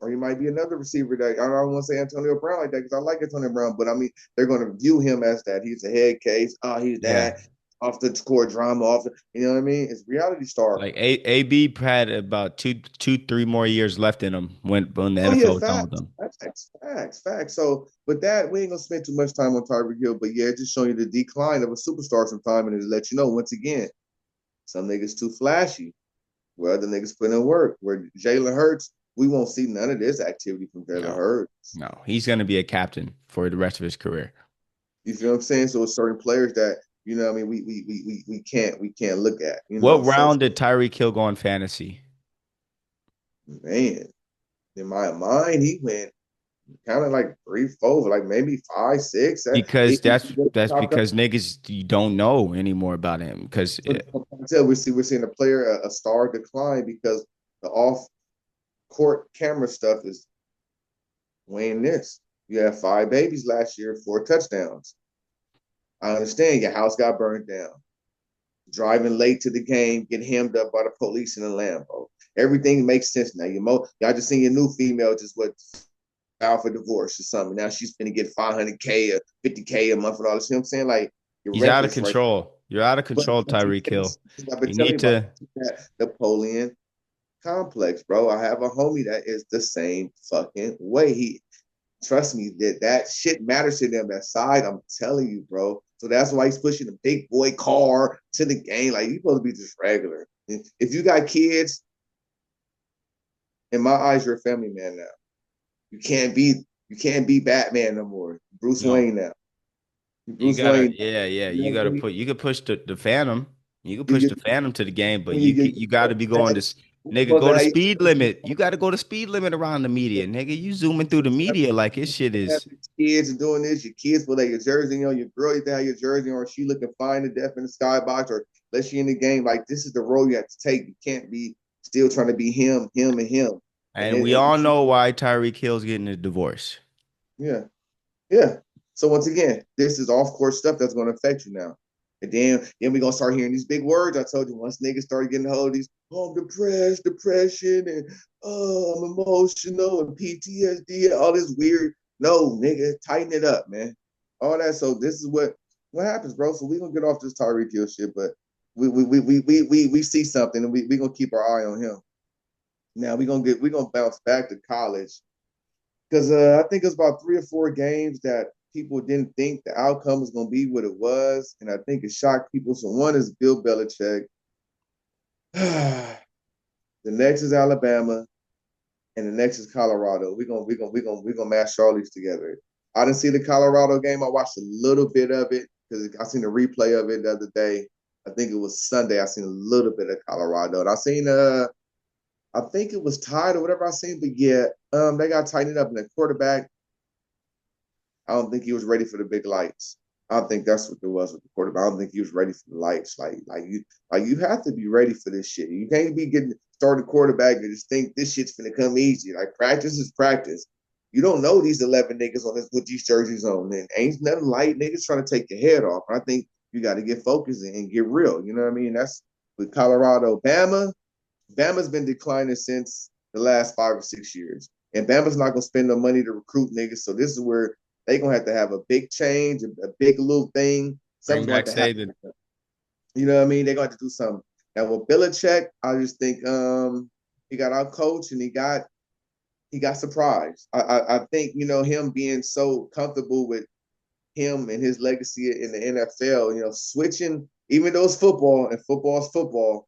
Or he might be another receiver that I don't want to say Antonio Brown like that because I like Antonio Brown, but I mean they're going to view him as that. He's a head case. Oh, he's Yeah. that off the court drama. You know what I mean? It's reality star. Like AB had about 3 more years left in him when the Oh yeah, NFL was done with facts, him. facts. So, but that we ain't gonna spend too much time on Tyreek Hill, but yeah, just showing you the decline of a superstar sometime, and to let you know once again, some niggas too flashy, where other niggas put in work. Where Jalen Hurts, we won't see none of this activity from Jalen No, Hurts. no, he's going to be a captain for the rest of his career. You feel what I'm saying? So it's certain players that you know what I mean we can't look at. You What know, so round did Tyreek Hill go in fantasy? man, in my mind he went kind of like 3, 4, like maybe 5, 6. Because He that's topped up. because niggas you don't know anymore about him. Because Until we're seeing a player a star decline because the off court camera stuff is weighing this. You had 5 babies last year, 4 touchdowns. I understand your house got burned down. Driving late to the game, get hemmed up by the police in a Lambo. Everything makes sense now. Y'all just seen your new female just what filed for divorce or something. Now she's gonna get 500K or 50K a month and all this. You know what I'm saying? Like you're he's out of reckless, right? control. You're out of But control, Tyreek Hill. I've been You telling you need about to. that Napoleon complex, bro. I have a homie that is the same fucking way. Trust me, that shit matters to them. That side, I'm telling you, bro. So that's why he's pushing the big boy car to the game. Like, you're supposed to be just regular. If you got kids, in my eyes, you're a family man now. You can't be Batman no more. Bruce No, Wayne now. you Bruce gotta, Wayne. yeah, yeah. You You know, gotta put. You could push the Phantom. You could you push get the Phantom to the game, but when you get you got to be going to nigga supposed go to to have speed limit. You got to go to speed limit around the media, nigga. You zooming through the media like this shit have is. kids and doing this. Your kids will have your jersey on. Your girl, you have your jersey on. She looking fine to death in the skybox, or let she in the game. Like, this is the role you have to take. You can't be still trying to be him, him, and him. And we all know why Tyreek Hill's getting a divorce. Yeah, yeah. So once again, this is off court stuff that's going to affect you now. And then we're gonna start hearing these big words. I told you, once niggas started getting a hold of these, oh, I'm depressed, depression, and oh, I'm emotional and PTSD and all this weird. No, nigga, tighten it up, man. All that. So this is what happens, bro. So we gonna get off this Tyreek Hill shit, but we see something and we gonna keep our eye on him. Now we gonna bounce back to college because I think it's about 3 or 4 games that people didn't think the outcome was going to be what it was, and I think it shocked people. So one is Bill Belichick, the next is Alabama, and the next is Colorado. We're gonna mash all these together. I didn't see the Colorado game. I watched a little bit of it because I seen the replay of it the other day. I think it was Sunday. I seen a little bit of Colorado, and I think it was tied or whatever I seen, but yeah, they got tightened up in the quarterback. I don't think he was ready for the big lights. I think that's what it was with the quarterback. I don't think he was ready for the lights. You have to be ready for this shit. You can't be getting started quarterback and just think this shit's gonna come easy. Like, practice is practice. You don't know these 11 niggas on this with these jerseys on. And ain't nothing light. Niggas trying to take your head off. I think you got to get focused and get real. You know what I mean? That's with Colorado. Bama's been declining since the last 5 or 6 years. And Bama's not gonna spend no money to recruit niggas. So this is where they're gonna have to have a big change, a big little thing. Bring Something's going back to have to Saban. happen. You know what I mean? They're going to have to do something. Now with Belichick, I just think he got out coached and he got surprised. I think, him being so comfortable with him and his legacy in the NFL, switching, even though it's football and football's football,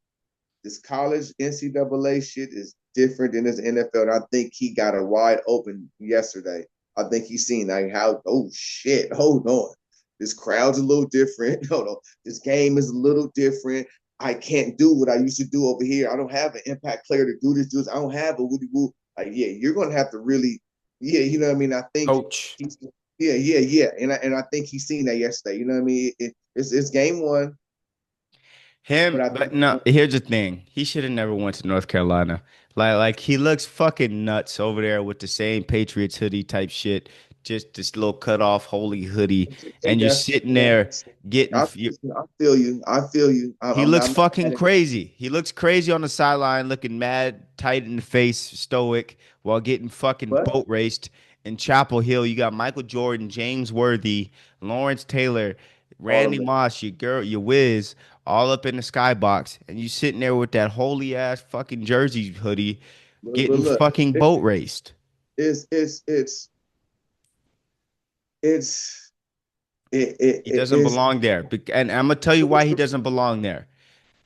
this college NCAA shit is different than this NFL. And I think he got it wide open yesterday. I think he's seen like how, oh shit, hold on. This crowd's a little different. Hold on. This game is a little different. I can't do what I used to do over here. I don't have an impact player to do this. I don't have a woody woo. Like, yeah, you're gonna have to really, yeah, you know what I mean? I think Coach. he's yeah. And I think he's seen that yesterday. You know what I mean? It's game one, but Him, I but think no, here's the thing. He should have never went to North Carolina. Like he looks fucking nuts over there with the same Patriots hoodie type shit. Just this little cut off holy hoodie. And you're sitting there getting I, I feel you. I feel you. he looks I'm not fucking mad at crazy. He looks crazy on the sideline, looking mad, tight in the face, stoic, while getting fucking but boat raced in Chapel Hill. You got Michael Jordan, James Worthy, Lawrence Taylor, all Randy them niggas. Moss, your girl, your whiz, all up in the skybox, and you sitting there with that holy ass fucking jersey hoodie, But getting look, fucking it, boat raced. it's it's it's it's He doesn't it's belong there. And I'm gonna tell you why he doesn't belong there.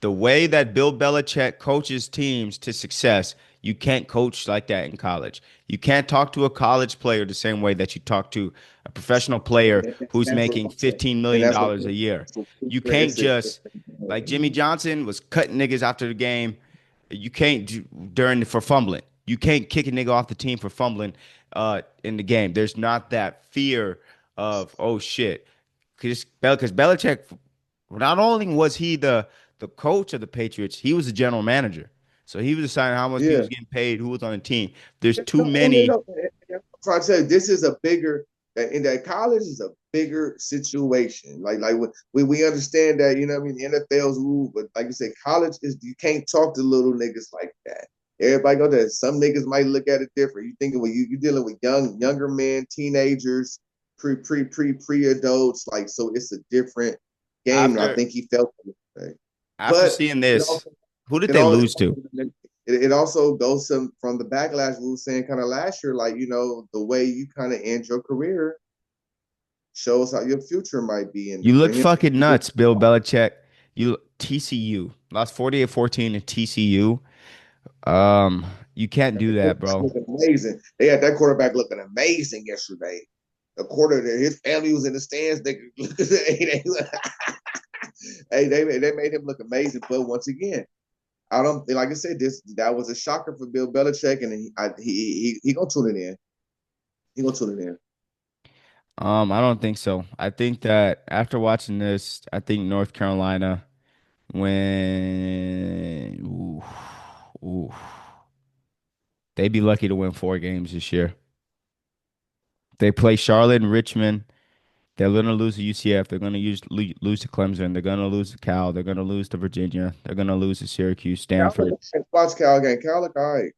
The way that Bill Belichick coaches teams to success, you can't coach like that in college. You can't talk to a college player the same way that you talk to a professional player who's that's what making I'm saying, $15 and million that's what dollars a year. You can't it's just, like Jimmy Johnson was cutting niggas after the game. You can't for fumbling. You can't kick a nigga off the team for fumbling in the game. There's not that fear of, oh shit. Because Belichick, not only was he the coach of the Patriots, he was the general manager. So he was deciding how much people yeah. was getting paid, who was on the team. There's too No, no, many. no. I'm trying to tell you, this is a bigger in that college is a bigger situation. Like we understand that, you know what I mean, the NFL's rule, but like you said, college is you can't talk to little niggas like that. Everybody go there. Some niggas might look at it different. You thinking when you're dealing with younger men, teenagers, pre adults, like so it's a different game. And I After think he felt it. after But seeing it this, also who did it they all lose to? it also goes from the backlash we were saying kind of last year, like the way you kind of end your career shows how your future might be. And You for look him, fucking nuts, Bill Belichick. You TCU lost 48-14 to TCU. You can't do that, bro. looking amazing. They had that quarterback looking amazing yesterday. The quarter, his family was in the stands. They made him look amazing. But once again, I don't like I said that was a shocker for Bill Belichick, and he gonna tune it in. He gonna tune it in. I don't think so. I think that after watching this, I think North Carolina when ooh, they'd be lucky to win 4 games this year. They play Charlotte and Richmond. They're going to lose to UCF. They're going to lose to Clemson. They're going to lose to Cal. They're going to lose to Virginia. They're going to lose to Syracuse, Stanford. Watch Cal game. Cal look all right.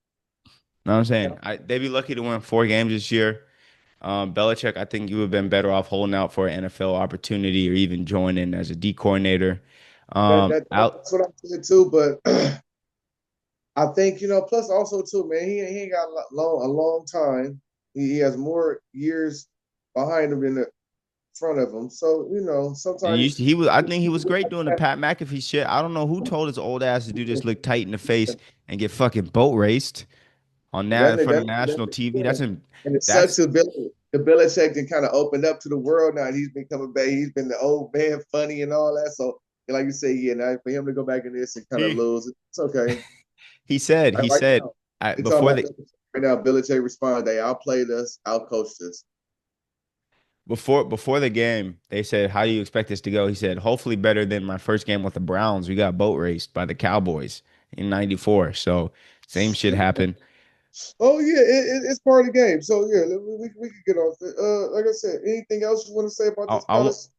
Know what I'm saying? They'd be lucky to win 4 games this year. Belichick, I think you would have been better off holding out for an NFL opportunity or even joining as a D coordinator. Out. That's what I'm saying too. But I think plus also too, man, he ain't got a long time. He has more years behind him in the front of him. So And sometimes he was, I think he was great doing the Pat McAfee shit. I don't know who told his old ass to do this, look tight in the face and get fucking boat raced on that in front of national TV. And it sucks That's to the Belichick and kind of opened up to the world now. He's been coming back. He's been the old man, funny and all that. So like you say, yeah, now for him to go back in this and kind of he lose, it's okay. he Right said now, it's all before about the right now. Belichick responded, "They outplayed us, outcoached us." before the game, they said, "How do you expect this to go?" He said, "Hopefully better than my first game with the Browns. We got boat raced by the Cowboys in '94." So same shit happened. Oh yeah, it's part of the game. So yeah, we can get off it. Like I said, anything else you want to say about I, this, I, fellas?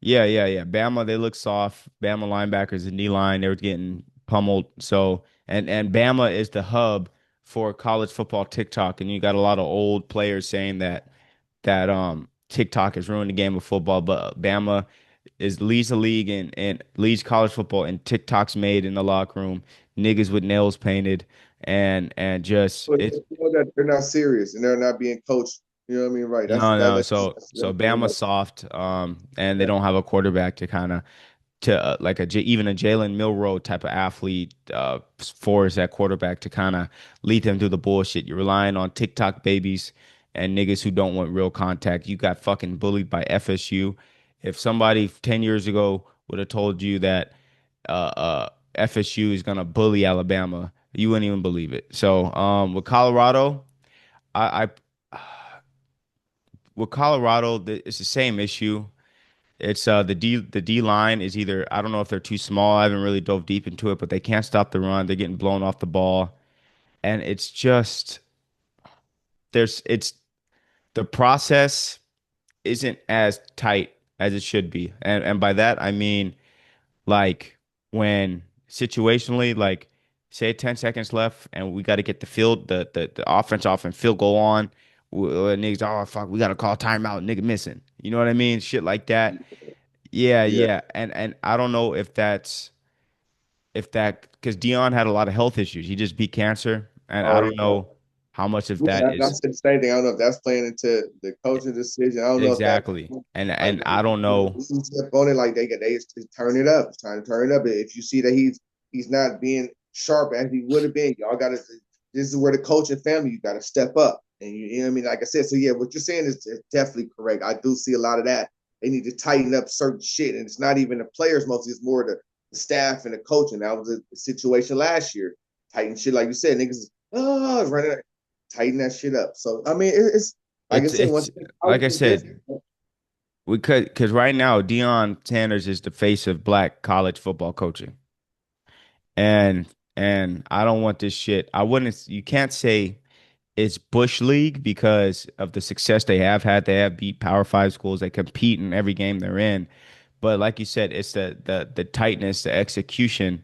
yeah. Bama, they look soft. Bama linebackers and D line, they were getting pummeled. So and Bama is the hub for college football TikTok, and you got a lot of old players saying that TikTok has ruined the game of football, but Bama is leads the league and leads college football, and TikToks made in the locker room, niggas with nails painted, and just But it's you know that they're not serious and they're not being coached. You know what I mean? Right. no. So Bama's soft, and they don't have a quarterback to kind of like even a Jalen Milroe type of athlete for that quarterback to kind of lead them through the bullshit. You're relying on TikTok babies and niggas who don't want real contact. You got fucking bullied by FSU. If somebody 10 years ago would have told you that FSU is gonna bully Alabama, you wouldn't even believe it. So with Colorado, I with Colorado, it's the same issue. It's the D line is either I don't know if they're too small. I haven't really dove deep into it, but they can't stop the run. They're getting blown off the ball, and it's just it's the process isn't as tight as it should be, and by that I mean like when situationally like say 10 seconds left and we got to get the offense off and field goal on. Niggas, oh fuck, we got to call timeout. Nigga missing. You know what I mean? Shit like that. Yeah, Yeah. yeah. And I don't know if that because Dion had a lot of health issues. He just beat cancer, and I Oh don't yeah. know how much of that I is said the same thing. I don't know if that's playing into the coaching decision. I don't know if that exactly. And like and I don't know step on it like they turn it up. It's time to turn it up. If you see that he's not being sharp as he would have been, y'all got to. This is where the coach and family you got to step up. And you know what I mean. Like I said, so yeah, what you're saying is definitely correct. I do see a lot of that. They need to tighten up certain shit, and it's not even the players mostly. It's more the staff and the coaching. That was the situation last year. Tighten shit like you said, niggas. Oh, running tighten that shit up. So I mean, it's like I said, it's once like I college is said, different. we could because right now Dion Sanders is the face of black college football coaching. And I don't want this shit. I wouldn't you can't say it's Bush League because of the success they have had. They have beat Power Five schools. They compete in every game they're in. But like you said, it's the tightness, the execution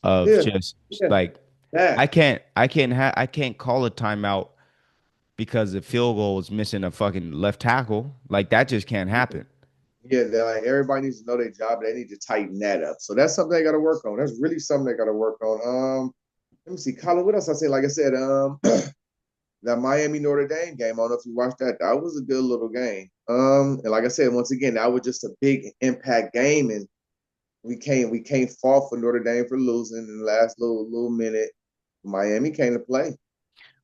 of Yeah, just yeah, like that. I can't call a timeout because the field goal is missing a fucking left tackle. Like that just can't happen. Yeah, like everybody needs to know their job. They need to tighten that up. So that's something they got to work on. That's really something they got to work on. Let me see, Colin. What else I say? Like I said, that Miami Notre Dame game. I don't know if you watched that. That was a good little game. And like I said, once again, that was just a big impact game, and we can't fault for Notre Dame for losing in the last little minute. Miami came to play.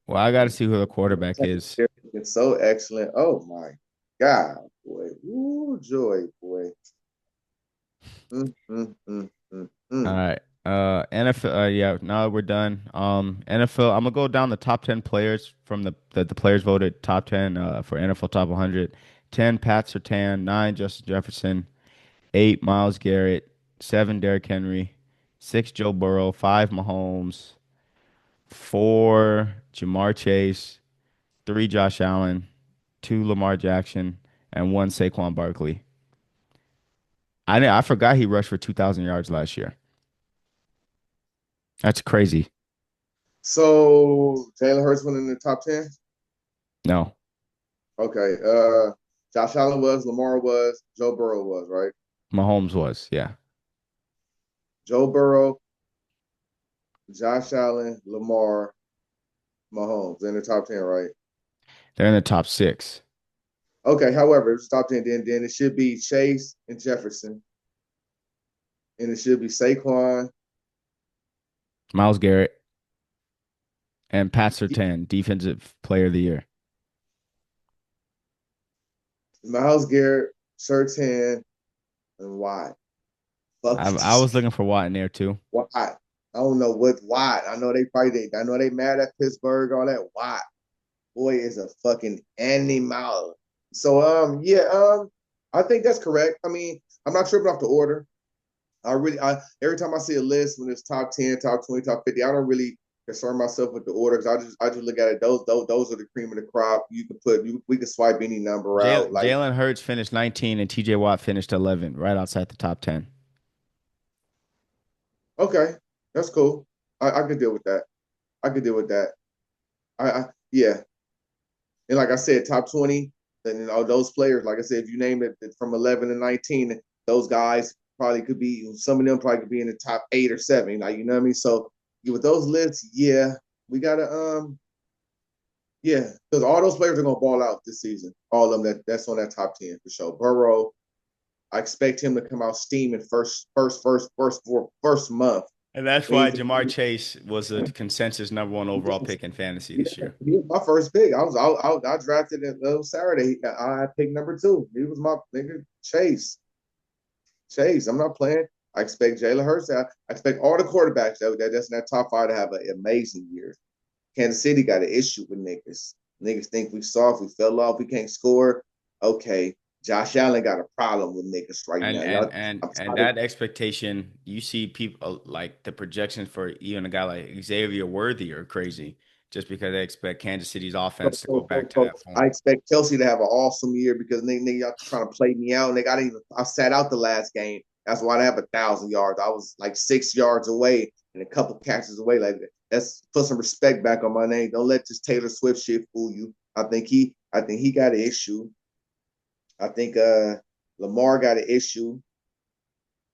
Well, I got to see who the quarterback is. It's so excellent. Oh my God, boy. Ooh, joy, boy. Mm, mm, mm, mm, All mm. right. NFL. Yeah. Now that we're done. NFL. I'm gonna go down the top 10 players from the players voted top 10 for NFL top 100. 10 Pat Surtain, 9 Justin Jefferson, 8 Miles Garrett, 7 Derrick Henry, 6 Joe Burrow, 5 Mahomes, 4 Jamar Chase, 3 Josh Allen, 2 Lamar Jackson, and 1 Saquon Barkley. I forgot he rushed for 2,000 yards last year. That's crazy. So Jalen Hurts went in the top 10. No, Okay. Josh Allen was, Lamar was, Joe Burrow was, right? Mahomes was. Yeah, Joe Burrow, Josh Allen, Lamar, Mahomes in the top 10, right? they're in the top 6. Okay, however, it's top 10, then it should be Chase and Jefferson, and it should be Saquon. Miles Garrett and Pat Surtain, defensive player of the year. Miles Garrett, Surtain, and Watt. Fuck I was looking for Watt in there too. Watt. I don't know what Watt. I know they mad at Pittsburgh, all that. Watt. Boy is a fucking animal. So yeah, I think that's correct. I mean, I'm not tripping off the order. I every time I see a list when it's top 10, top 20, top 50, I don't really concern myself with the order because I just look at it. Those are the cream of the crop. We can swipe any number out. Like, Jalen Hurts finished 19 and TJ Watt finished 11, right outside the top 10. okay, that's cool. I could deal with that. I could deal with that. Yeah. And like I said, top 20, then those players, like I said, if you name it from 11 to 19, those guys probably could be, some of them probably could be in the top 8 or 7. Like, you know what I mean? So with those lists, yeah, we gotta yeah, because all those players are gonna ball out this season. All of them that's on that top 10 for sure. Burrow, I expect him to come out steaming first month. And that's Then why he's Jamar Chase was a consensus #1 overall pick in fantasy yeah, this year. he was my first pick. I drafted it Saturday. I picked number 2. He was my nigga Chase. Chase. I'm not playing. I expect Jalen Hurts. I expect all the quarterbacks that's in that top 5 to have an amazing year. Kansas City got an issue with niggas. Niggas think we soft, we fell off, we can't score. Okay, Josh Allen got a problem with niggas right And now. and Y'all, and I'm and tired. that expectation, you see people like the projections for even a guy like Xavier Worthy are crazy, just because they expect Kansas City's offense to go back to that I form. expect Kelsey to have an awesome year because y'all trying to play me out. And they got even. I sat out the last game. That's why I have 1,000 yards. I was like 6 yards away and a couple catches away. Like, that's put some respect back on my name. Don't let this Taylor Swift shit fool you. I think he got an issue. I think Lamar got an issue.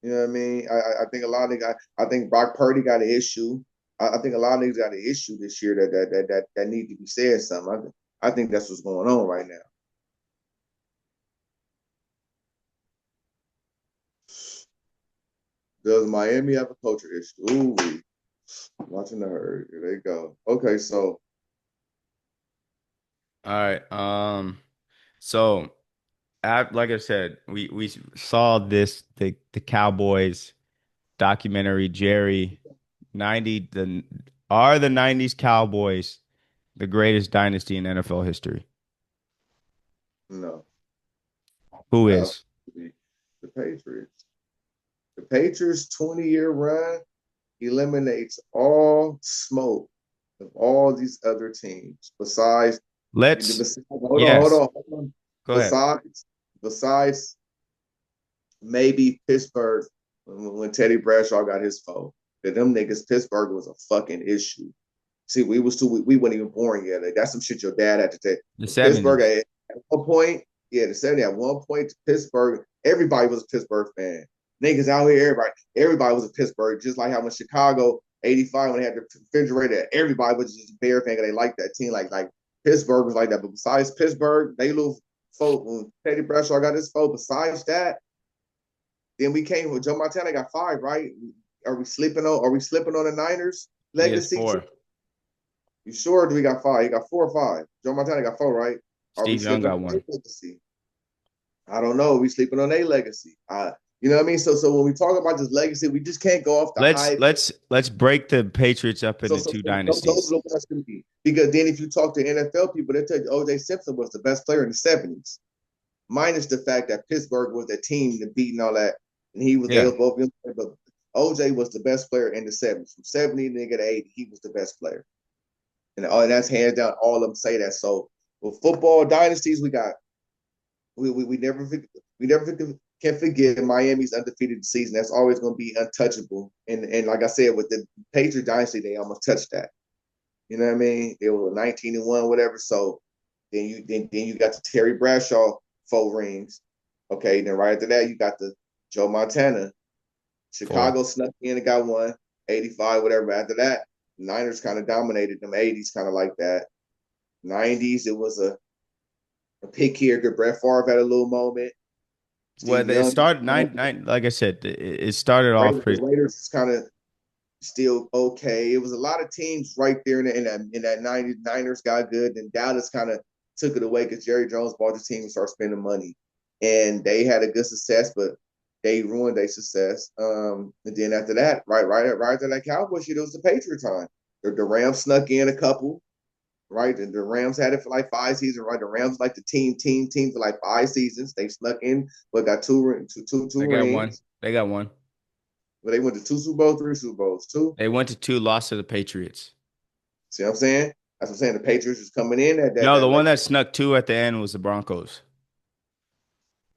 You know what I mean? I think a lot of niggas, I think Brock Purdy got an issue. I think a lot of niggas got an issue this year that need to be said something. I think that's what's going on right now. Does Miami have a culture issue? Ooh, watching the herd. Here they go. Okay, so All right. So like I said, we saw the Cowboys documentary, Jerry 90 the are the 90s Cowboys the greatest dynasty in NFL history? no, Who is? absolutely. The Patriots. The Patriots' 20-year run eliminates all smoke of all these other teams besides. Let's Hold on, hold yes, on, hold on. go ahead. Besides maybe Pittsburgh when Teddy Bradshaw got his foe. That them niggas, Pittsburgh was a fucking issue. See, we weren't even born yet. Like, that's some shit your dad had to take. The Pittsburgh 70s. at one point, yeah, the 70 at one point, Pittsburgh, everybody was a Pittsburgh fan. Niggas out here, everybody was a Pittsburgh. Just like how in Chicago, 85, when they had the refrigerator, everybody was just a Bear fan because they liked that team. Like Pittsburgh was like that. But besides Pittsburgh, they lose folk when Teddy Bradshaw got his folk. Besides that, then we came with Joe Montana got 5, right? Are we slipping on the Niners He has legacy too? 4. You sure? Do we got 5? He got 4 or 5. Joe Montana got 4, right? Are we Steve Young slipping on got their 1. legacy? I don't know. Are we sleeping on their legacy? You know what I mean? So when we talk about this legacy, we just can't go off the Let's hype. let's let's break the Patriots up So, into so, two so those dynasties. are the ones to me. Because then if you talk to NFL people, they tell you O.J. Simpson was the best player in the 70s, minus the fact that Pittsburgh was the team that beat and all that. And they Yeah. was both, but OJ was the best player in the 70s. From 70 nigga to 80, he was the best player. And that's hands down, all of them say that. So with football dynasties, we never can forget Miami's undefeated season. That's always going to be untouchable. And like I said, with the Patriot dynasty, they almost touched that. You know what I mean? They were 19-1, whatever. So then you got the Terry Bradshaw 4 rings. Okay, then right after that, you got the Joe Montana. 4. Chicago snuck in and got one, 85, whatever. But after that, Niners kind of dominated them 80s, kind of like that. 90s, it was a pick here. Good Brett Favre had a little moment. Steve Well, it Young. started nine. Like I said, it started off Raiders, the pretty. Raiders is kind of still okay. It was a lot of teams right there in that 90s. Niners got good, and Dallas kind of took it away because Jerry Jones bought the team and started spending money. And they had a good success, but they ruined their success. And then after that, right after that Cowboys shit, it was the Patriot time. The Rams snuck in a couple, right? And the Rams had it for like 5 seasons, right? The Rams like the team for like 5 seasons. They snuck in, but got two They got one. rings. They got one. But they went to 2 Super Bowls, 3 Super Bowls, two. They went to 2, lost to the Patriots. See what I'm saying? That's what I'm saying. The Patriots was coming in at that No, the that one like that snuck 2 at the end was the Broncos.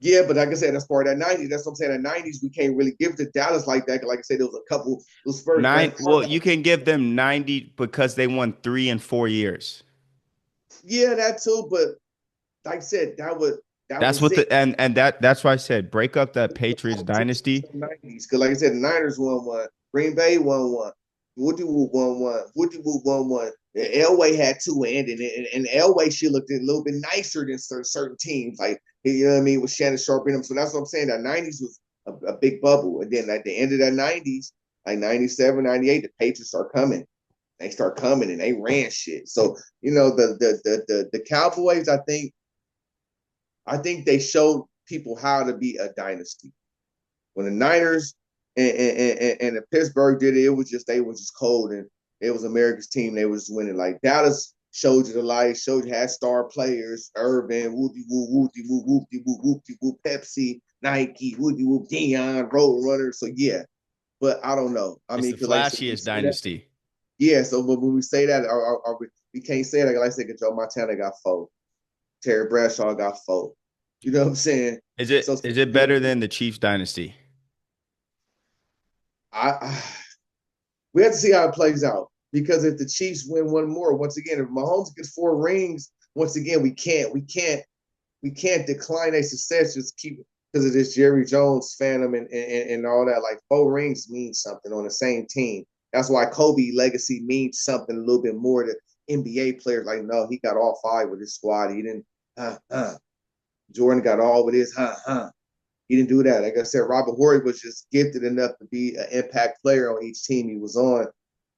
yeah, but like I said, that's part of that 90s. That's what I'm saying. The 90s, we can't really give to Dallas like that. Like I said, there was a couple those first Brett Nine. Favre. Well, you can give them 90 because they won 3 and 4 years. Yeah, that too. But like I said, that That's was what it. that's why I said break up that Patriots dynasty. 90s. Because like I said, the Niners won one. Green Bay won one. Woody Woo won one. Woody Woo won one. And Elway had 2 and Elway she looked a little bit nicer than certain teams. Like you know what I mean, with Shannon Sharp in them. So that's what I'm saying. That 90s was a big bubble. And then at the end of that 90s, like 97, 98, the Patriots start coming. They start coming and they ran shit. So, the Cowboys, I think they showed people how to be a dynasty. When the Niners and the Pittsburgh did it, it was just they were just cold and it was America's team. They was winning. Like Dallas showed you the light, showed you had star players, Urban, whoopty whoop, whoopty whoop, whoopty whoop, whoopty whoop, Pepsi, Nike, whoopty whoop, Dion, Road Runner. So yeah, but I don't know. I It's mean, the because like I said, flashiest dynasty. yeah. So when we say that, we can't say that. Like I said, Joe Montana got 4, Terry Bradshaw got 4. You know what I'm saying? Is So it is it you know, better than the Chiefs dynasty? I we have to see how it plays out because if the Chiefs win one more, once again, if Mahomes gets 4 rings, once again, we can't decline a success. Just keep because of this Jerry Jones phantom and all that. Like 4 rings means something on the same team. That's why Kobe legacy means something a little bit more to NBA players. Like no, he got all 5 with his squad. He didn't. Jordan got all with his. He didn't do that. Like I said, Robert Horry was just gifted enough to be an impact player on each team he was on.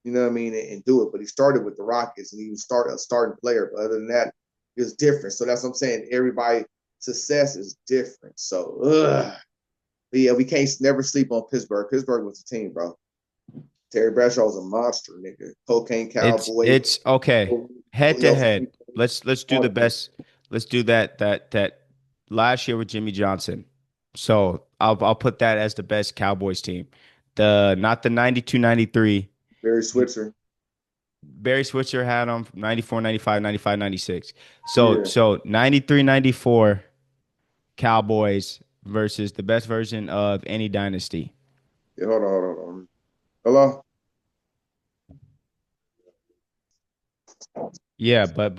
You know what I mean, and do it. But he started with the Rockets, and he was a starting player. But other than that, it was different. So that's what I'm saying. Everybody success is different. So, but yeah, we can't never sleep on Pittsburgh. Pittsburgh was a team, bro. Terry Bradshaw was a monster, nigga. Cocaine Cowboy. It's okay. Head to head. Let's do the best. Let's do that last year with Jimmy Johnson. So I'll put that as the best Cowboys team. The not the 92-93. Barry Switzer. Barry Switzer had them from 94, 95, 95, 96. So Yeah. so 93, 94 Cowboys versus the best version of any dynasty. Yeah, hold on. Hello? Yeah, but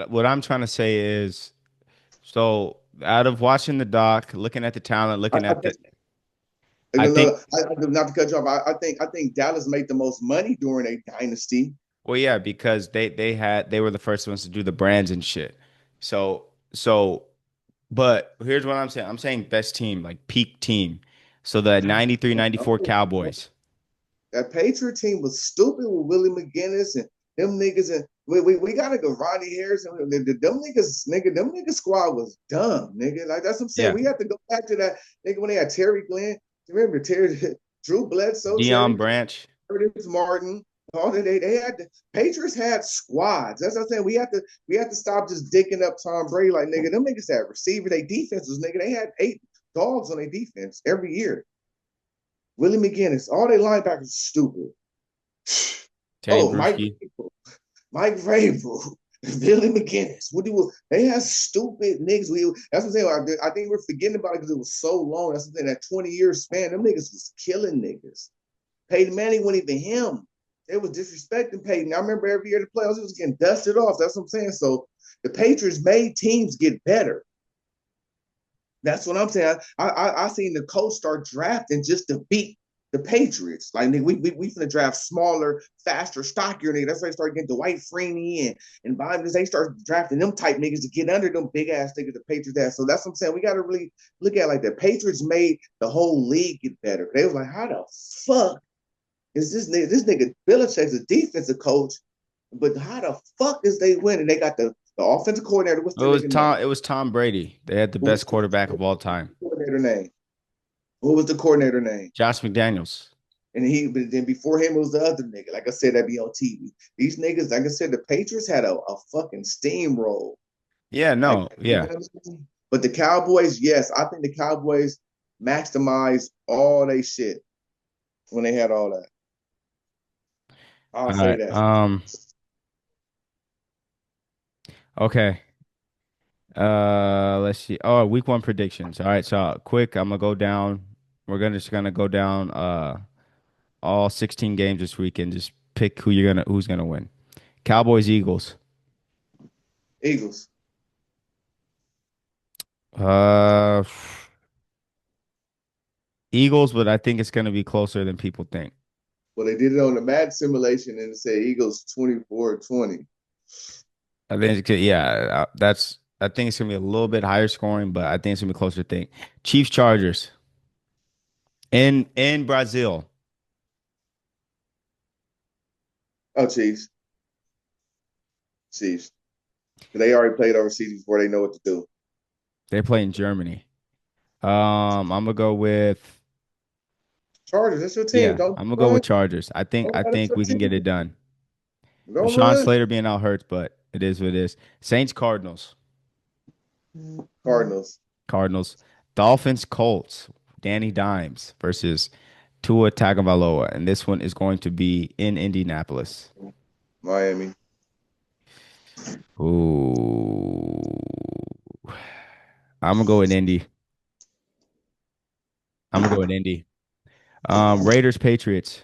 what I'm trying to say is so out of watching the doc, looking at the talent, I, looking I at the think I think not to cut you off. I think Dallas made the most money during a dynasty. Well, yeah, because they were the first ones to do the brands and shit. So but here's what I'm saying. I'm saying best team, like peak team. So the 93, 94 Cowboys. That Patriot team was stupid with Willie McGinnis and them niggas. And we gotta go Rodney Harrison. Them niggas, nigga, them nigga squad was dumb, nigga. Like that's what I'm saying. Yeah. We have to go back to that nigga when they had Terry Glenn. Remember Terry, Drew Bledsoe, Terry Dion Glenn, Branch. Curtis Martin. All that they had the Patriots had squads. That's what I'm saying. We have to stop just dicking up Tom Brady like nigga. Them niggas had receiver. They defenses, nigga. They had 8 dogs on their defense every year. Willie McGinnis, all their linebackers stupid. Terry Oh, Brewski. Mike Vrabel, Billy McGinnis. What do they have stupid niggas? That's what I'm saying. I think we're forgetting about it because it was so long. That's what I'm saying. That 20-year span, them niggas was killing niggas. Peyton Manning wasn't even him. They was disrespecting Peyton. I remember every year the playoffs, he was getting dusted off. That's what I'm saying. So the Patriots made teams get better. That's what I'm saying. I seen the coach start drafting just to beat the Patriots. Like we finna draft smaller, faster, stockier niggas. That's why they started getting Dwight Freeney and Biden. They start drafting them type niggas to get under them big ass niggas the Patriots have. So that's what I'm saying. We gotta really look at it like the Patriots made the whole league get better. They was like, how the fuck is this nigga? This nigga Belichick's a defensive coach, but how the fuck is they winning? They got the offensive coordinator. What's It the was nigga name? Tom. It was Tom Brady. They had the Who best was quarterback of all time. the coordinator name? What was the coordinator name? Josh McDaniels. But then before him it was the other nigga. Like I said, that'd be on TV. These niggas, like I said, the Patriots had a fucking steamroll. Yeah, Like, no, you know yeah. what I'm saying? But the Cowboys, yes, I think the Cowboys maximized all they shit when they had all that. I'll All say right. that. Okay. Let's see. Oh, week one predictions. All right, so quick, I'm gonna go down. We're gonna just gonna go down all 16 games this week and just pick who's gonna win. Cowboys, Eagles. Eagles. Uh Eagles, but I think it's gonna be closer than people think. Well, they did it on the Madden simulation and it said Eagles 24-20. I think yeah, I think it's gonna be a little bit higher scoring, but I think it's gonna be closer to think. Chiefs, Chargers in Brazil. Oh, Chiefs. Chiefs. They already played overseas before they know what to do. They play in Germany. I'm gonna go with Chargers, that's your team. yeah, Don't I'm gonna go run. with Chargers. I think Don't I run. That's think your we can get it team. done. Don't Sean run. Slater being out hurts, but it is what it is. Saints, Cardinals. Cardinals. Cardinals. Dolphins, Colts. Danny Dimes versus Tua Tagovailoa, and this one is going to be in Indianapolis. Miami. Ooh. I'm gonna go with Indy. I'm gonna go with Indy. Raiders, Patriots.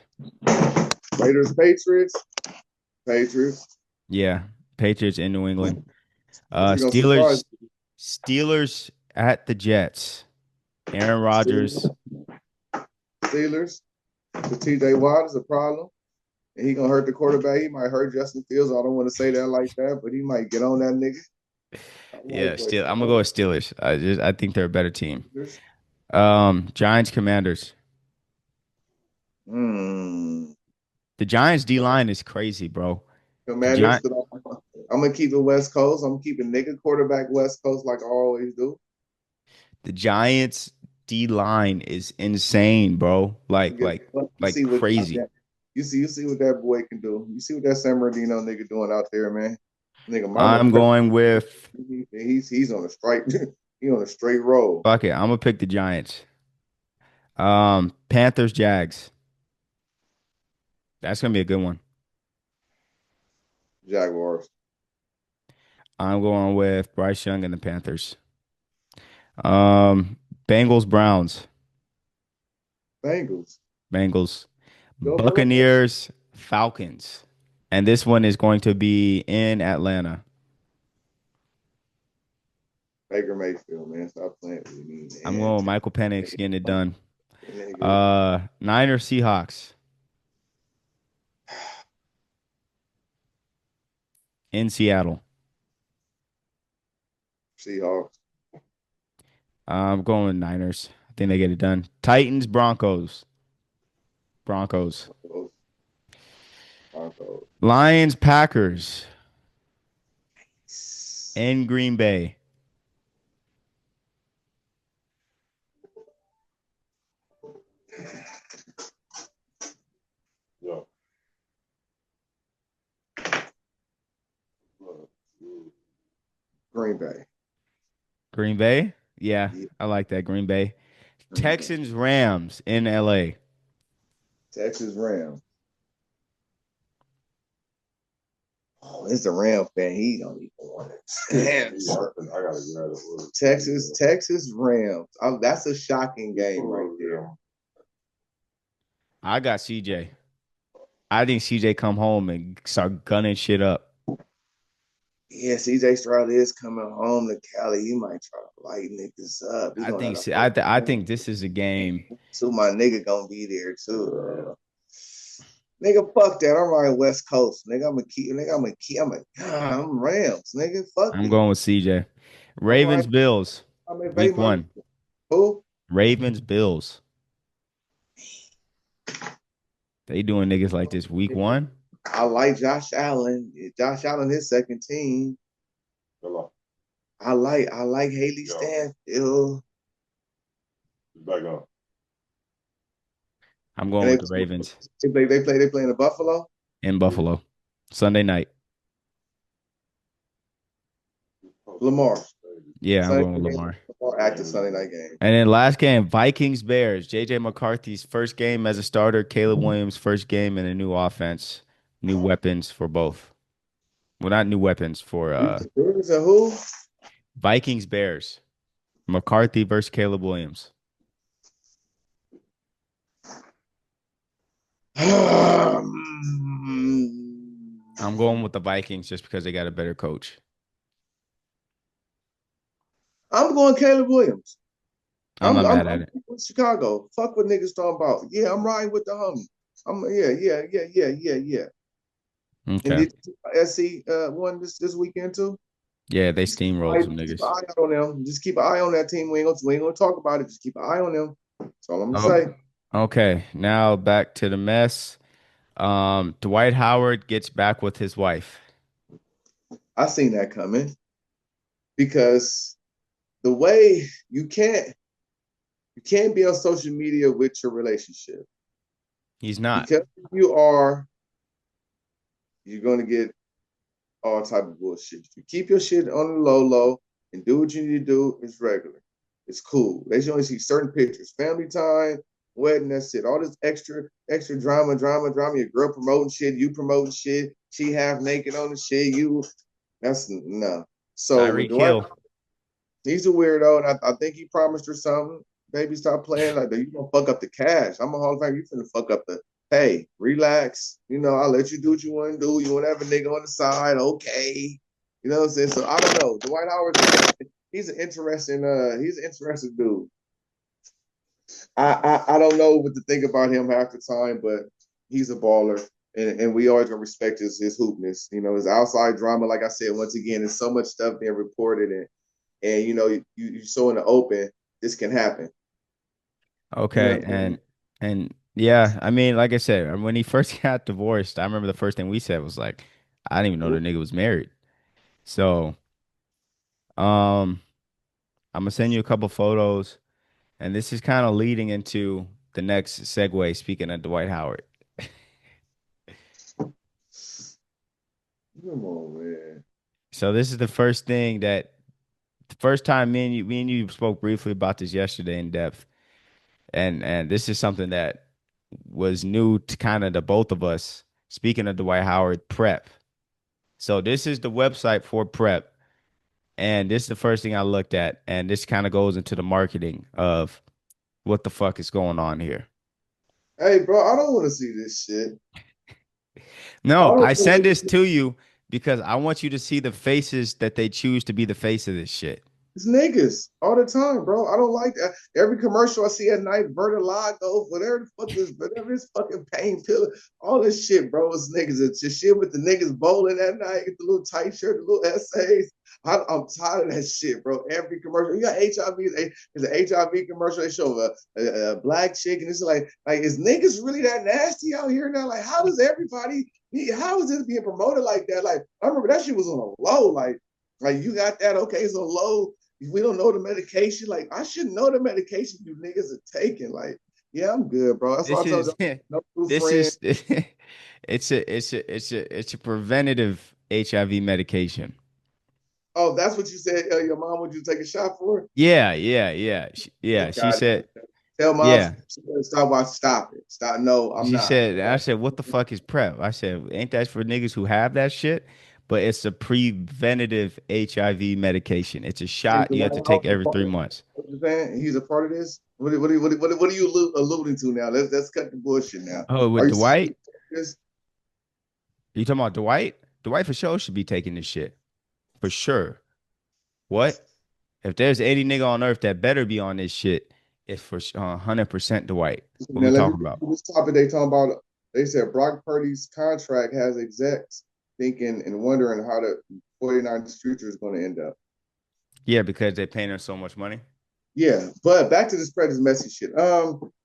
Raiders, Patriots. Patriots. Yeah, Patriots in New England. This is gonna surprise Steelers, Steelers at the Jets. Aaron Rodgers. you. Steelers. The TJ Watt is a problem. And he gonna hurt the quarterback. He might hurt Justin Fields. I don't want to say that like that, but he might get on that nigga. I Yeah, like boy. still I'm gonna go with Steelers. I think they're a better team. Steelers. Giants, Commanders. Hmm. The Giants D line is crazy, bro. The Commanders. Giant I'm gonna keep it West Coast. I'm keeping nigga quarterback West Coast like I always do. the Giants D line is insane, bro. You Like see what crazy. you see what that boy can do. You see what that San Bernardino nigga doing out there, man. Nigga, mama I'm pregnant. going with He's on a straight he on a straight roll. fuck it. I'm gonna pick the Giants. Panthers, Jags. That's gonna be a good one. Jaguars. I'm going with Bryce Young and the Panthers. Bengals, Browns. Bengals. Bengals. Go Birds. Buccaneers, Falcons. And this one is going to be in Atlanta. Baker Mayfield, man. Stop playing with me, I'm man. going with Michael Penix getting it done. Nigga. Niners, Seahawks. in Seattle. Seahawks. I'm going with Niners. I think they get it done. Titans, Broncos. Broncos. Broncos. Broncos. Lions, Packers in Green Bay. Yeah. Green Bay. Green Bay? Yeah, Yeah, I like that. Green Bay. Green Bay. Texans, Rams in LA. Texas Rams. Oh, it's the Ram fan. He don't even want it. Damn. I gotta grab it. Texas Rams. Oh, that's a shocking game right there. I got CJ. I think CJ come home and start gunning shit up. Yeah, CJ Stroud is coming home to Cali. He might try to light niggas up. He I gonna think have to I think this is a game. so my nigga gonna be there too. Nigga, fuck that. I'm riding West Coast. Nigga, I'm Rams. Nigga, fuck I'm it. going with CJ. I'm Ravens, riding. Bills, I'm in Bay week Money. one. Who? Ravens, Bills. They doing niggas like this week one. I like Josh Allen. Josh Allen, his second team. Hello. I like Haley Stanfield. Back on. I'm going with the Ravens They play in the Buffalo. in Buffalo Sunday night. Lamar. Yeah, I'm Sunday going with night game. Lamar. Lamar active Sunday night game. And then last game, Vikings, Bears. JJ McCarthy's first game as a starter. Caleb Williams' first game in a new offense. New weapons for both. Well, not new weapons for Bears and who? Vikings, Bears. McCarthy versus Caleb Williams. I'm going with the Vikings just because they got a better coach. I'm going Caleb Williams. I'm not mad at it. With Chicago. Fuck what niggas talking about. Yeah, I'm riding with the homie. Yeah. And Okay. did SC won this weekend too? Yeah, they steamrolled some Keep niggas. an eye on them. Just keep an eye on that team. We ain't gonna talk about it. Just keep an eye on them. That's all I'm gonna say. Okay. Now back to the mess. Dwight Howard gets back with his wife. I seen that coming because the way you can't be on social media with your relationship. He's not. Because you're gonna get all type of bullshit. If you keep your shit on the low and do what you need to do, it's regular. It's cool. They should only see certain pictures. Family time, wedding, that's it. All this extra drama. Your girl promoting shit, you promoting shit, she half naked on the shit, that's no. So Tyreek Hill. he's a weirdo, and I think he promised her something. Baby, stop playing like that. You gonna fuck up the cash. I'm a Hall of Fame. You finna fuck up the hey, relax. I'll let you do what you want to do. You want to have a nigga on the side, okay. You know what I'm saying? So I don't know. Dwight Howard, he's an interesting dude. I don't know what to think about him half the time, but he's a baller. And we always gonna respect his hoopness. His outside drama, like I said, once again, there's so much stuff being reported and you so in the open, this can happen. Okay, and yeah, I mean, like I said, when he first got divorced, I remember the first thing we said was like, I didn't even know the nigga was married. So, I'm gonna send you a couple photos, and this is kind of leading into the next segue. Speaking of Dwight Howard, Come on, man. so this is the first time me and you spoke briefly about this yesterday in depth, and this is something that was new to kind of the both of us. Speaking of Dwight Howard, Prep. So this is the website for Prep. And this is the first thing I looked at. And this kind of goes into the marketing of what the fuck is going on here. Hey, bro, I don't want to see this shit. No, I send this to you because I want you to see the faces that they choose to be the face of this shit. It's niggas all the time, bro. I don't like that. Every commercial I see at night, Vertilago, whatever the fuck is, whatever this fucking pain pill, all this shit, bro. It's niggas. It's just shit with the niggas bowling at night, the little tight shirt, the little essays. I'm tired of that shit, bro. Every commercial, you got HIV. It's an HIV commercial. They show a black chick, and it's like is niggas really that nasty out here now? Like, how does everybody? How is this being promoted like that? Like, I remember that shit was on a low. Like you got that? Okay, it's a low. We don't know the medication. Like, I should know the medication you niggas are taking. Like, yeah, I'm good, bro. That's why I This told is you, no new this friends. is it's a preventative HIV medication. Oh, that's what you said. Your mom would you take a shot for? Yeah, yeah, yeah. Yeah, Fuck she out of here. said, Tell mom, yeah. stop. Watch, stop it. Stop. No, I'm She not. said, I said, what the fuck is PrEP? I said, ain't that for niggas who have that shit? But it's a preventative HIV medication. It's a And shot you have to Jamal, take every 3 months. what you saying? He's a part of this. What are you alluding to now? Let's cut the bullshit now. Oh, Are with you serious? Dwight? You talking about Dwight? Dwight for sure should be taking this shit. For sure. What? If there's any nigga on earth that better be on this shit, it's for 100% Dwight. What Now we let me talking read about? this topic they talking about. They said Brock Purdy's contract has execs thinking and wondering how the 49ers future is going to end up. Yeah, because they're paying her so much money. Yeah, but back to the spread is messy shit.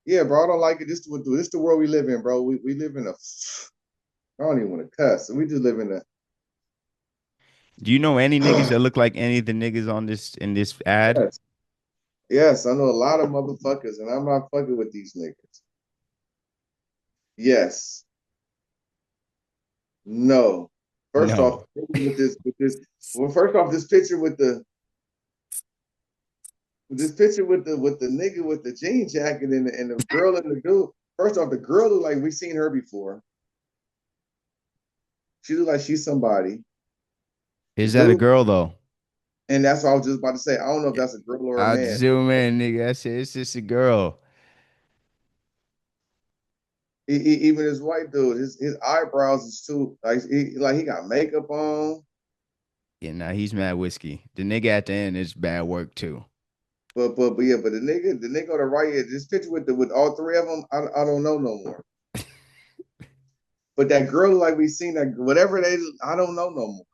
Yeah, bro, I don't like it. This is the world we live in, bro. We live in a. I don't even want to cuss. We just live in a. Do you know any niggas that look like any of the niggas on this in this ad? Yes, yes, I know a lot of motherfuckers, and I'm not fucking with these niggas. Yes, no. First off, No. well, first off, this picture with the nigga with the jean jacket and the girl and the dude. First off, the girl look like we've seen her before. She look like she's somebody. The Is that a dude, girl though? and that's what I was just about to say. I don't know if that's a girl or a I man. zoom in, nigga. I said it's just a girl. Even this white dude, his eyebrows is too like he got makeup on. Yeah, nah, he's mad whiskey. The nigga at the end is bad work too. But yeah, but the nigga on the right here, this picture with all three of them, I don't know no more. But that girl, like we seen that whatever they, I don't know no more.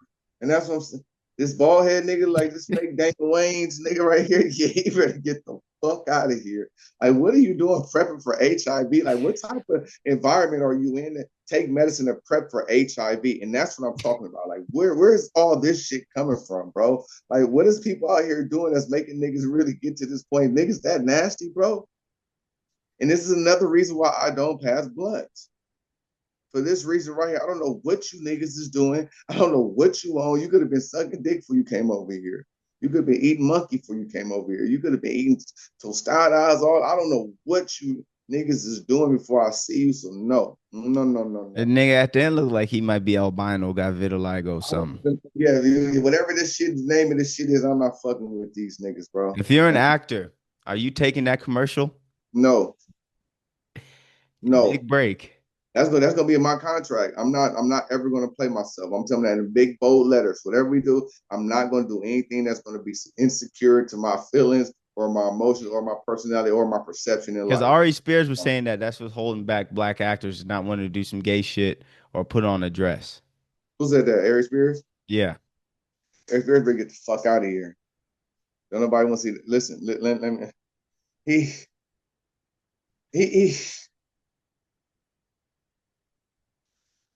And that's what I'm saying. This bald head nigga, like this fake Daniel Wayne's nigga right here, yeah, he better get the fuck out of here. Like, what are you doing prepping for HIV? Like, what type of environment are you in to take medicine to prep for HIV? And that's what I'm talking about. Like, where's all this shit coming from, bro? Like, what is people out here doing that's making niggas really get to this point? Niggas that nasty, bro. And this is another reason why I don't pass blunts for this reason right here. I don't know what you niggas is doing. I don't know what you on. You could have been sucking dick before you came over here. You could have been eating monkey before you came over here. You could have been eating tostada eyes. All I don't know what you niggas is doing before I see you. So no. The nigga at the end look like he might be albino, got vitiligo, or something. Yeah, whatever this shit name of this shit is, I'm not fucking with these niggas, bro. If you're an actor, are you taking that commercial? No, no. Big break. That's gonna be in my contract. I'm not ever gonna play myself. I'm telling that in big bold letters. Whatever we do, I'm not gonna do anything that's gonna be insecure to my feelings or my emotions or my personality or my perception in Because life. Ari Spears was saying that that's what's holding back black actors not wanting to do some gay shit or put on a dress. Who said that? Ari Spears? Yeah. Ari Spears better get the fuck out of here. Don't nobody want to see that. Listen, let me he he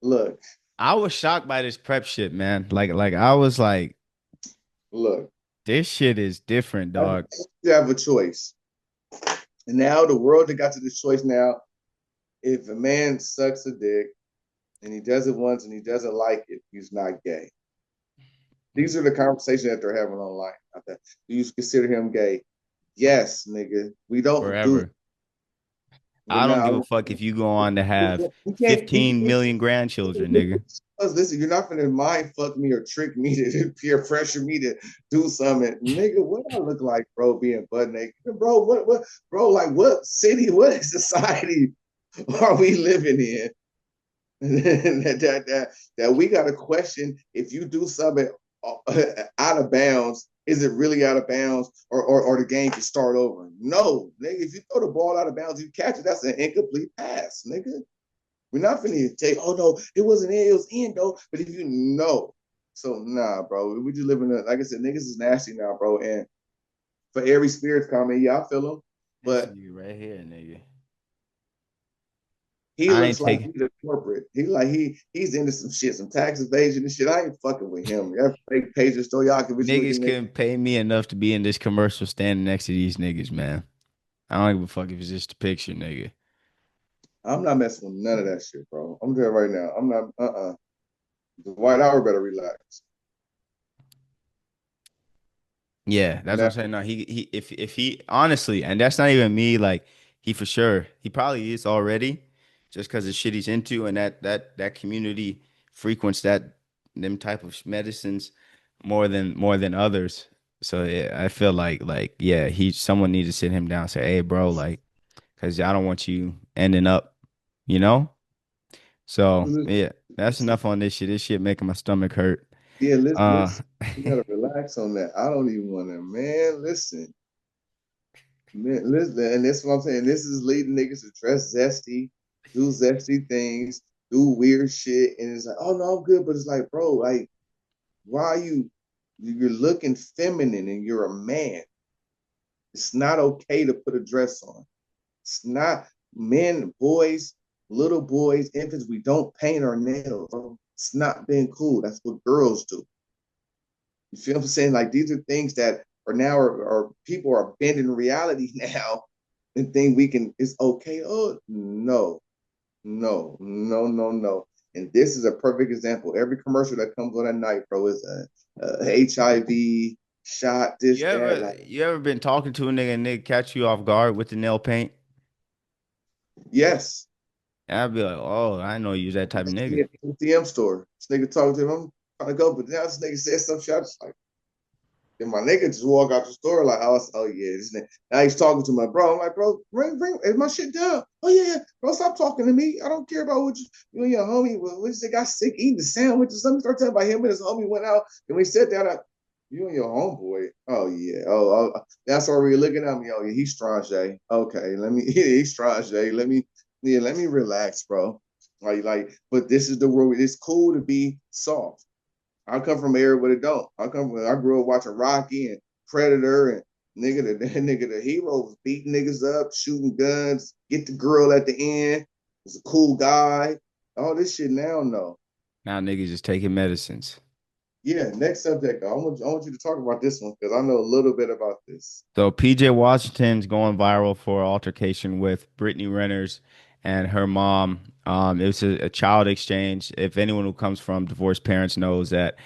look, I was shocked by this prep shit, man. Like I was like, look. this shit is different, dog. You have a choice. And now the world that got to this choice now, if a man sucks a dick and he does it once and he doesn't like it, he's not gay. These are the conversations that they're having online. Do you consider him gay? Yes, nigga. We don't do. Forever. I don't give a fuck if you go on to have 15 million grandchildren, nigga. Listen, you're not gonna mind fuck me or trick me to peer pressure me to do something, nigga. What I look like, bro, being butt naked, bro? Bro? Like, what city, what society are we living in? that we got to question if you do something out of bounds Is it really out of bounds, or the game can start over? No, nigga. If you throw the ball out of bounds, you catch it. That's an incomplete pass, nigga. We're not finna take. Oh no, it wasn't in. It was in though. But if you know, so nah, bro. We just live in a, like I said, niggas is nasty now, bro. And for every spirits comment, yeah, I feel them. This But nigga right here, nigga. he I ain't looks like taking he's a corporate. He's into some shit, some tax evasion and shit. I ain't fucking with him. That fake page of Stoyakovich niggas looking nigga. couldn't pay me enough to be in this commercial standing next to these niggas, man. I don't give a fuck if it's just a picture, nigga. I'm not messing with none of that shit, bro. I'm there right now. I'm not. The White Hour better relax. Yeah, that's what I'm Now, saying. No, he if he honestly, and that's not even me, like he for sure, he probably is already, just because the shit he's into and that community frequents them type of medicines more than others. So yeah, I feel like yeah, someone needs to sit him down and say, hey, bro, like, because I don't want you ending up, you know. So yeah, that's listen, enough on this shit. This shit making my stomach hurt. yeah, Uh, listen. You gotta relax on that. I don't even want to, man. Listen, and that's what I'm saying. This is leading niggas to dress zesty, do zesty things, do weird shit, and it's like, oh no, I'm good. But it's like, bro, like, why are you're looking feminine and you're a man? It's not okay to put a dress on. It's not men, boys, little boys, infants. We don't paint our nails, bro. It's not being cool. That's what girls do. You feel what I'm saying? Like these are things that are now are people are bending reality now and think we can. It's okay. Oh no, no, no, no, no. And this is a perfect example. Every commercial that comes on at night, bro, is a HIV shot. This you that. ever Like you ever been talking to a nigga and nigga catch you off guard with the nail paint? yes, And I'd be like, oh, I know you that type of nigga. ATM store. This nigga talking to him. I'm trying to go, but now this nigga said some shit. I just like. And my nigga just walk out the store like, oh yeah, this nigga. Now he's talking to my bro. I'm like, bro, bring is my shit down. Oh yeah, bro, stop talking to me. I don't care about what you and your homie. Well, what they got sick eating the sandwiches. Let me start talking about him and his homie went out and we sat down. You and your homeboy. Oh yeah. That's why we're looking at me. Oh yeah, he's strange. Okay, let me. He's strange. Let me relax, bro. But this is the world. It's cool to be soft. I come from an area where it don't. I grew up watching Rocky and Predator and the hero was beating niggas up, shooting guns, get the girl at the end, was a cool guy. All this shit now, no. Now niggas just taking medicines. Yeah, next subject. I want you to talk about this one because I know a little bit about this. So PJ Washington's going viral for altercation with Brittany Renner's and her mom. It was a child exchange. If anyone who comes from divorced parents knows that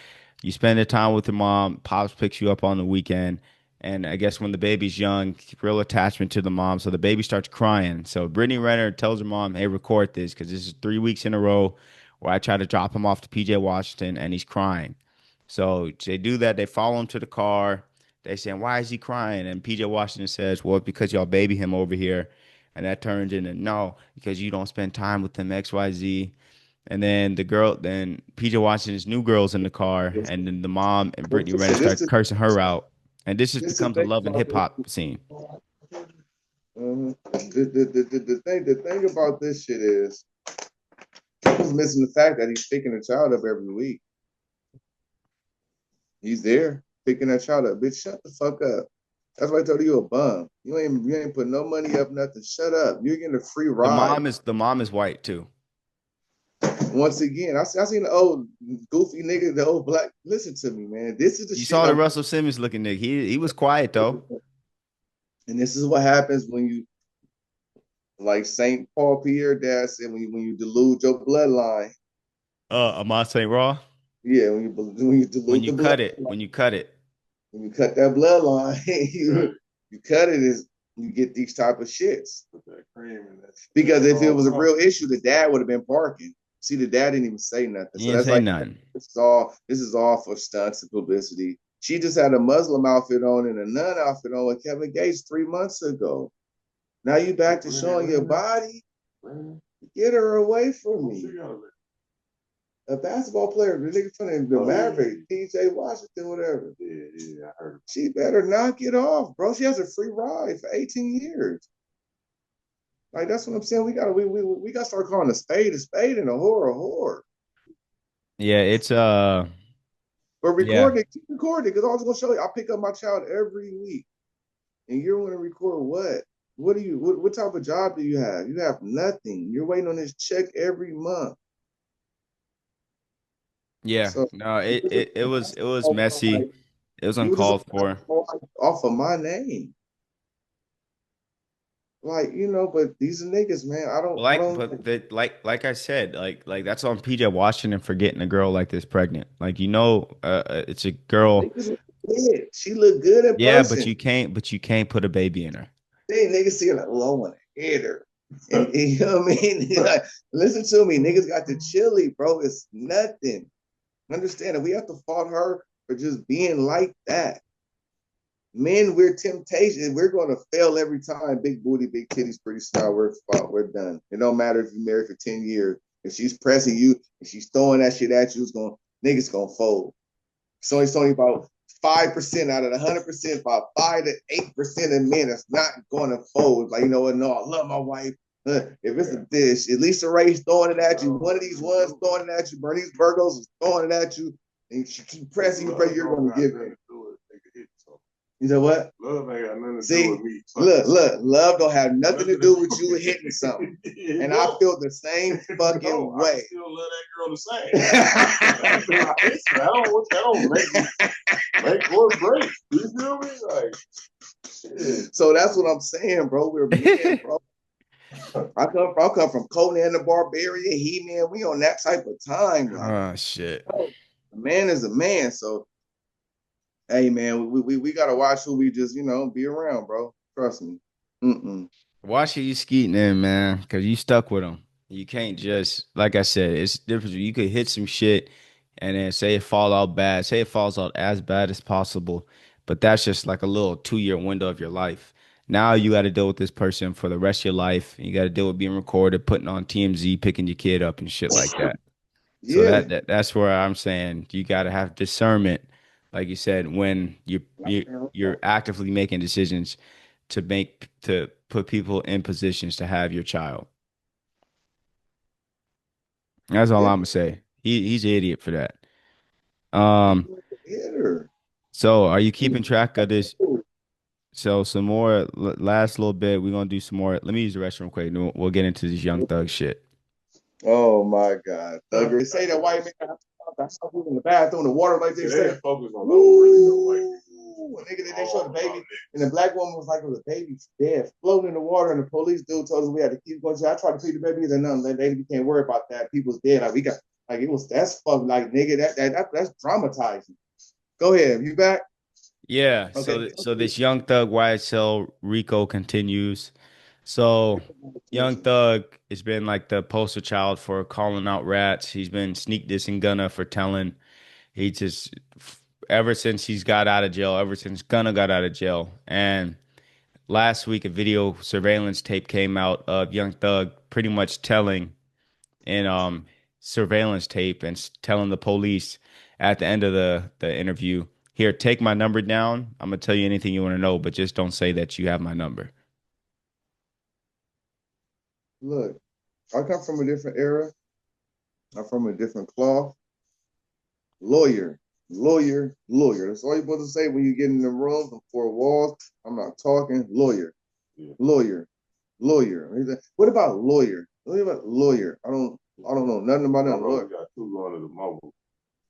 you spend the time with your mom, pops picks you up on the weekend, and I guess when the baby's young, real attachment to the mom. So the baby starts crying. So Brittany Renner tells her mom, "Hey, record this because this is 3 weeks in a row where I try to drop him off to PJ Washington and he's crying." So they do that. They follow him to the car. They saying, "Why is he crying?" And PJ Washington says, "Well, it's because y'all baby him over here." And that turns into, "No, because you don't spend time with him, XYZ." And then then PJ Washington's new girl's in the car, and then the mom and Brittany Renner This start is cursing her out. And this just this the becomes a thing love and about hip this. hop scene. The thing about this shit is he's missing the fact that he's picking a child up every week. He's there picking that child up. Bitch, shut the fuck up. That's why I told you a bum. You ain't put no money up, nothing. Shut up. You're getting a free ride. The mom is white too. Once again, I seen the old goofy nigga, the old black. Listen to me, man. This is the You shit saw the Russell Simmons looking nigga. He was quiet though. and this is what happens when you like Saint Paul Pierre Dad said when you delude your bloodline. Amon St. Raw. Yeah, when you delude the bloodline. When you cut it. When you cut that bloodline, you cut it is you get these type of shits. Because if it was a real issue, the dad would have been barking. See, the dad didn't even say nothing. He So didn't that's say like nothing. this is all for stunts and publicity. She just had a Muslim outfit on and a nun outfit on with Kevin Gates 3 months ago. Now you back to showing your body. Get her away from me. A basketball player, the nigga from the Maverick, PJ Washington, whatever. Yeah, I heard. She better knock it off, bro. She has a free ride for 18 years. Like that's what I'm saying. We gotta start calling a spade and a whore a whore. Yeah, it's But yeah. record it, keep recording because I was gonna show you. I pick up my child every week, and you're gonna record what? What type of job do you have? You have nothing. You're waiting on this check every month. Yeah. So No, you just it was messy. like It was you were just uncalled for. off of my name. Like, but these are niggas, man. I Like, don't but like I said, like that's on PJ Washington for getting a girl like this pregnant. Like it's a girl. niggas look good. She look good in Yeah, person. but you can't put a baby in her. They niggas see her like, oh, I want to hit her. And you know what I mean? Like, listen to me, niggas got the chili, bro. It's nothing. Understand that we have to fault her for just being like that. Men, we're temptation. We're going to fail every time. Big booty, big titties, pretty smile. We're done. It don't matter if you're married for 10 years. If she's pressing you, if she's throwing that shit at you, niggas gonna fold. So it's only about 5% out of the 100%, about 5 to 8% of men that's not going to fold. Like, you know what? No, I love my wife. If it's a dish, at least a race throwing it at you. One of these ones throwing it at you. Bernice Burgos is throwing it at you. And she keep pressing you, you're going to give it. You know what? Love ain't got nothing to do with me. Look, love don't have nothing to do with you hitting something. And I feel the same fucking way. I still love that girl the same. I don't make or break. You feel me? Like, shit. So that's what I'm saying, bro. We're men, bro. I come from Conan the Barbarian, He-Man. We on that type of time. Like, Oh shit. a man is a man. So hey man, we gotta watch who we just, be around, bro. Trust me. Watch who you skeeting in, man, because you stuck with them. You can't just, like I said, it's different. You could hit some shit and then say it fall out bad, say it falls out as bad as possible, but that's just like a little 2 year window of your life. Now you got to deal with this person for the rest of your life. You got to deal with being recorded, putting on TMZ, picking your kid up and shit like that. So Yeah. that's where I'm saying you got to have discernment, like you said, when you're actively making decisions to put people in positions to have your child. That's all Yeah. I'm gonna say. He's an idiot for that. He's Um, a hitter. so are you keeping track of this? So some more last little bit. We're gonna do some more. Let me use the restroom quick. And we'll get into this young thug shit. Oh my God. Thugger. They say that white man that's in the bathroom, the water like they say. Focus on really Nigga, they showed the baby, and the black woman was like, it was a baby dead, floating in the water, and the police dude told us we had to keep going. I tried to feed the baby, and none. Lady, we can't worry about that. People's dead. Like we got, like it was. That's fucking like nigga. That's traumatizing. Go ahead. You back? Yeah. Okay. So this young thug YSL Rico continues. So young thug has been like the poster child for calling out rats. He's been sneak dissing Gunna for telling. He just ever since he's got out of jail, ever since Gunna got out of jail, and last week a video surveillance tape came out of Young Thug pretty much telling in surveillance tape and telling the police at the end of the interview, here, take my number down. I'm gonna tell you anything you want to know, but just don't say that you have my number. Look, I come from a different era. I'm from a different cloth. Lawyer, lawyer, lawyer. That's all you're supposed to say when you get in the room, the four walls. I'm not talking. Lawyer, lawyer, lawyer. What about lawyer? What about lawyer? I don't know nothing about that. Lawyer. Got two going to the mobile.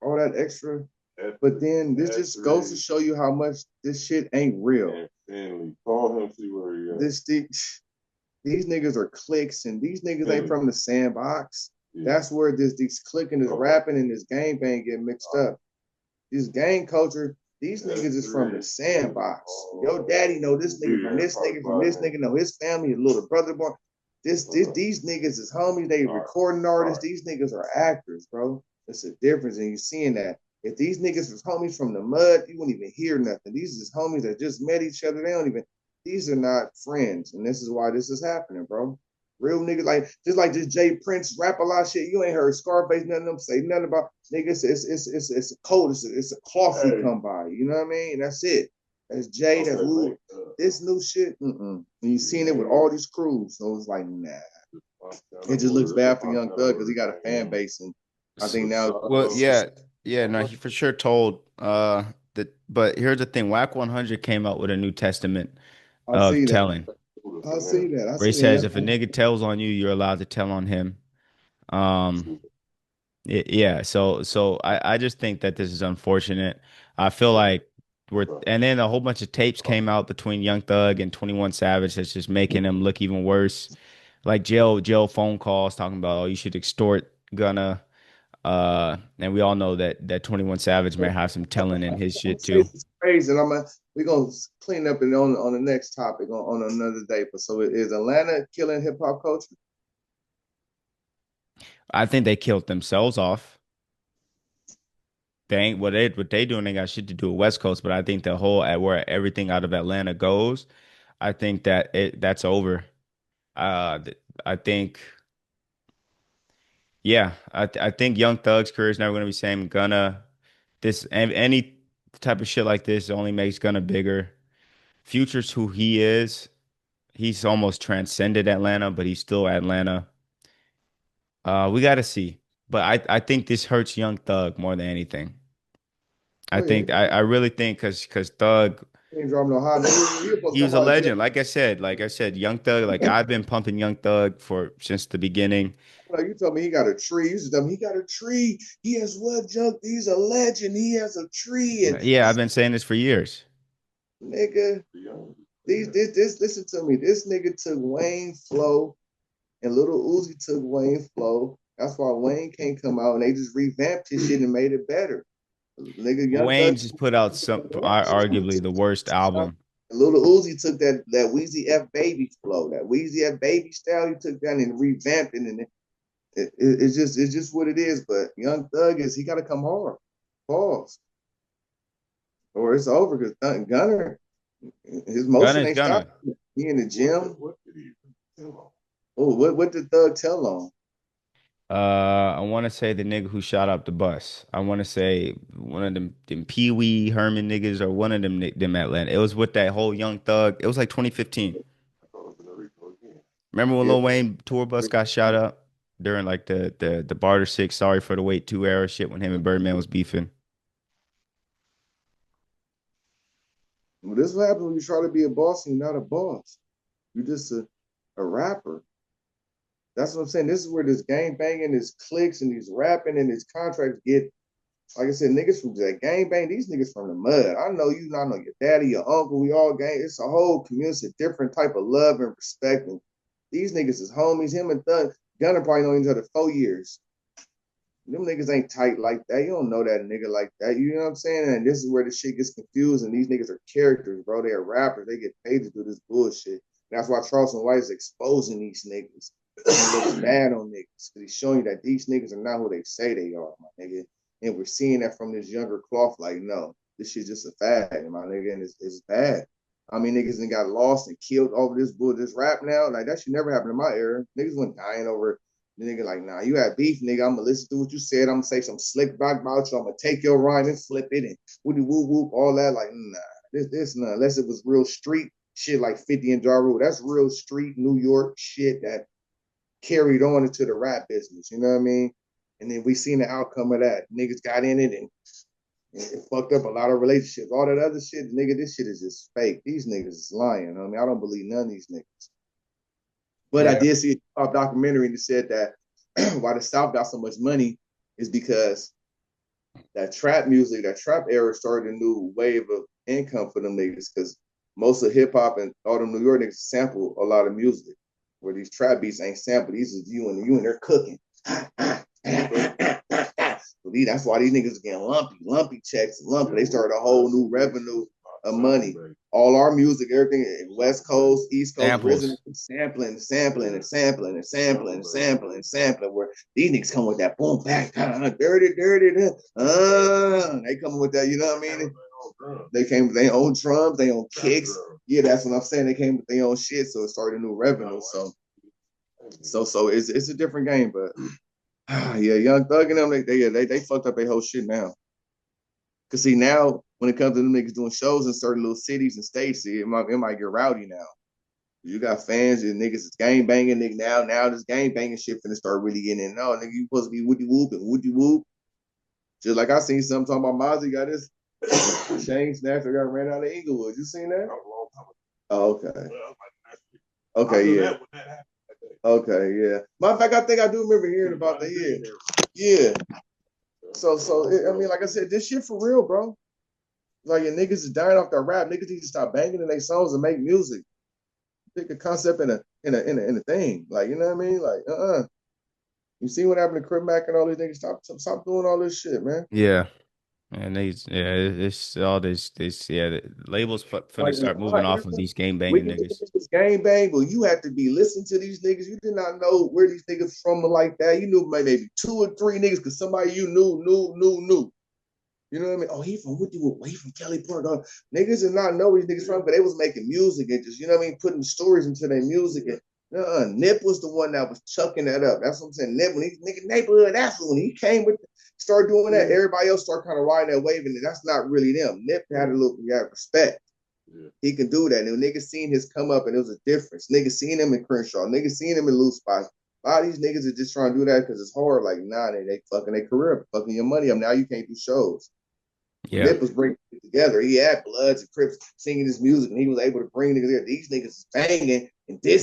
All that extra. But then this just goes to show you how much this shit ain't real. And call him, see where he is. These niggas are cliques, and these niggas ain't from the sandbox. That's where these clicking, this rapping, and this gang bang get mixed up. This gang culture, these niggas is from the sandbox. Your daddy know this nigga from this nigga from this nigga know his family, his little brother born. These niggas is homies. They recording artists. These niggas are actors, bro. It's a difference, and you seeing that. If these niggas was homies from the mud, you wouldn't even hear nothing. These is homies that just met each other. These are not friends, and this is why this is happening, bro. Real niggas like just like this Jay Prince rap a lot of shit. You ain't heard Scarface none of them say nothing about niggas. It's a code. It's a cloth we come by. You know what I mean? That's it. That's Jay. That's Lou. This new shit. And you seen it with all these crews. So it's like nah. It just looks bad for Young Thug because he got a fan base, and I think now. Well, yeah, no, he for sure told that. But here's the thing: Whack 100 came out with a New Testament I of see that. telling, I see that. I where he see says that. if a nigga tells on you, you're allowed to tell on him. Um, yeah. So I just think that this is unfortunate. I feel like and then a whole bunch of tapes came out between Young Thug and 21 Savage that's just making him look even worse. Like jail phone calls talking about, oh, you should extort Gunna. And we all know that 21 Savage may have some telling in his shit too. It's crazy, and we're gonna clean up it on the next topic on another day. But so is Atlanta killing hip hop culture? I think they killed themselves off. They ain't what they doing ain't got shit to do with West Coast, but I think the whole where everything out of Atlanta goes, I think that's over. I think yeah, I think Young Thug's career is never gonna be the same. Gunna, any type of shit like this only makes Gunna bigger. Future's who he is. He's almost transcended Atlanta, but he's still Atlanta. We got to see. But I think this hurts Young Thug more than anything. Oh yeah, I really think because Thug, he ain't dropping no hot. He supposed he to was come a out of jail. legend. Like I said, Young Thug, like I've been pumping Young Thug for since the beginning. Like you told me he got a tree. You used to tell me he got a tree. He has what junk? He's a legend. He has a tree. And Yeah, I've been saying this for years. nigga, this listen to me. This nigga took Wayne flow, and Little Uzi took Wayne flow. That's why Wayne can't come out, and they just revamped his shit and made it better. Nigga, Young Wayne Thug. just put out arguably the worst album. Little Uzi took that Weezy F Baby flow, that Weezy F Baby style. He took that and revamped it, and it's just what it is. But Young Thug he got to come hard, pause, or it's over because Gunner, his motion Gunna's ain't gonna. stopping. He in the gym. Oh, what did Thug tell on? I want to say the nigga who shot up the bus. I want to say one of them Pee Wee Herman niggas or one of them Atlanta. It was with that whole Young Thug. It was like 2015. Remember when Yeah. Lil Wayne tour bus got shot up during like the Barter Six, Sorry for the Wait 2 era shit when him and Birdman was beefing. Well, this is what happens when you try to be a boss and you're not a boss. You're just a rapper. That's what I'm saying. This is where this gang banging, this clicks, and these rapping and these contracts get. Like I said, niggas from that gang bang, these niggas from the mud. I know you, I know your daddy, your uncle, we all gang. It's a whole community, a different type of love and respect. And these niggas is homies. Him and Thug, Gunner probably know each other 4 years. Them niggas ain't tight like that. You don't know that nigga like that. You know what I'm saying? And this is where the shit gets confused. And these niggas are characters, bro. They are rappers. They get paid to do this bullshit. That's why Charleston White is exposing these niggas. He looks bad on niggas because he's showing you that these niggas are not who they say they are, my nigga. And we're seeing that from this younger cloth. Like, no, this shit's just a fad, my nigga, and it's bad. I mean, niggas and got lost and killed over this rap now. Like that should never happen in my era. Niggas went dying over the nigga. Like, nah, you had beef, nigga. I'm gonna listen to what you said. I'm gonna say some slick back about you. I'm gonna take your rhyme and flip it and woody whoop whoop all that. Like, nah, this nah. Unless it was real street shit like 50 and Ja Rule. That's real street New York shit that carried on into the rap business. You know what I mean? And then we seen the outcome of that. Niggas got in it and it fucked up a lot of relationships. All that other shit, nigga, this shit is just fake. These niggas is lying. I mean, I don't believe none of these niggas. But I did see a documentary that said that why the South got so much money is because that trap music, that trap era started a new wave of income for them niggas because most of hip hop and all them New York niggas sample a lot of music where these trap beats ain't sampled. These is you and they're cooking. That's why these niggas are getting lumpy checks, lumpy. They started a whole new revenue of money. All our music, everything, West Coast, East Coast, wasn't sampling, where these niggas come with that boom, back, dirty. They come with that, you know what I mean? They came with their own drums, their own kicks. Yeah, that's what I'm saying. They came with their own shit, so it started a new revenue. So So it's a different game, but yeah, Young Thug and them, they fucked up their whole shit now. Cause see now when it comes to them niggas doing shows in certain little cities and states, see, it might get rowdy now. You got fans and niggas is gang banging, nigga. Now this gang banging shit finna start really getting in. No, nigga, you supposed to be woody whoop and woody whoop. Just like I seen something talking about Mozzie got his chain snatcher got ran out of Inglewood. You seen that? Oh, okay. Okay, yeah. Okay, yeah. Matter of fact, I think I do remember hearing about that. Yeah. So I mean, like I said, this shit for real, bro. Like your niggas is dying off their rap. Niggas need to stop banging in their songs and make music. Pick a concept in a thing. Like, you know what I mean? Like, You see what happened to Crip Mac and all these niggas? Stop doing all this shit, man. Yeah. And it's all this, the labels finna start moving off of these game We banging can niggas. this game bang, but you have to be listening to these niggas. You did not know where these niggas from like that. You knew maybe 2 or 3 niggas because somebody you knew. You know what I mean? Oh, he from Woodwood. He from Kelly Park. Niggas did not know where these niggas from, but they was making music and just, you know what I mean, putting stories into their music. And Nip was the one that was chucking that up. That's what I'm saying. Nip, when he's nigga neighborhood, that's when he came with, started doing that. Everybody else started kind of riding that wave, and that's not really them. Nip had respect. Yeah. He can do that. And niggas seen his come up, and it was a difference. Niggas seen him in Crenshaw. Niggas seen him in loose spots. A lot of these niggas are just trying to do that because it's hard. Like, nah, they fucking their career, fucking your money up. Now you can't do shows. Yeah. Nip was bringing it together. He had Bloods and Crips singing his music, and he was able to bring niggas together. These niggas is banging, and this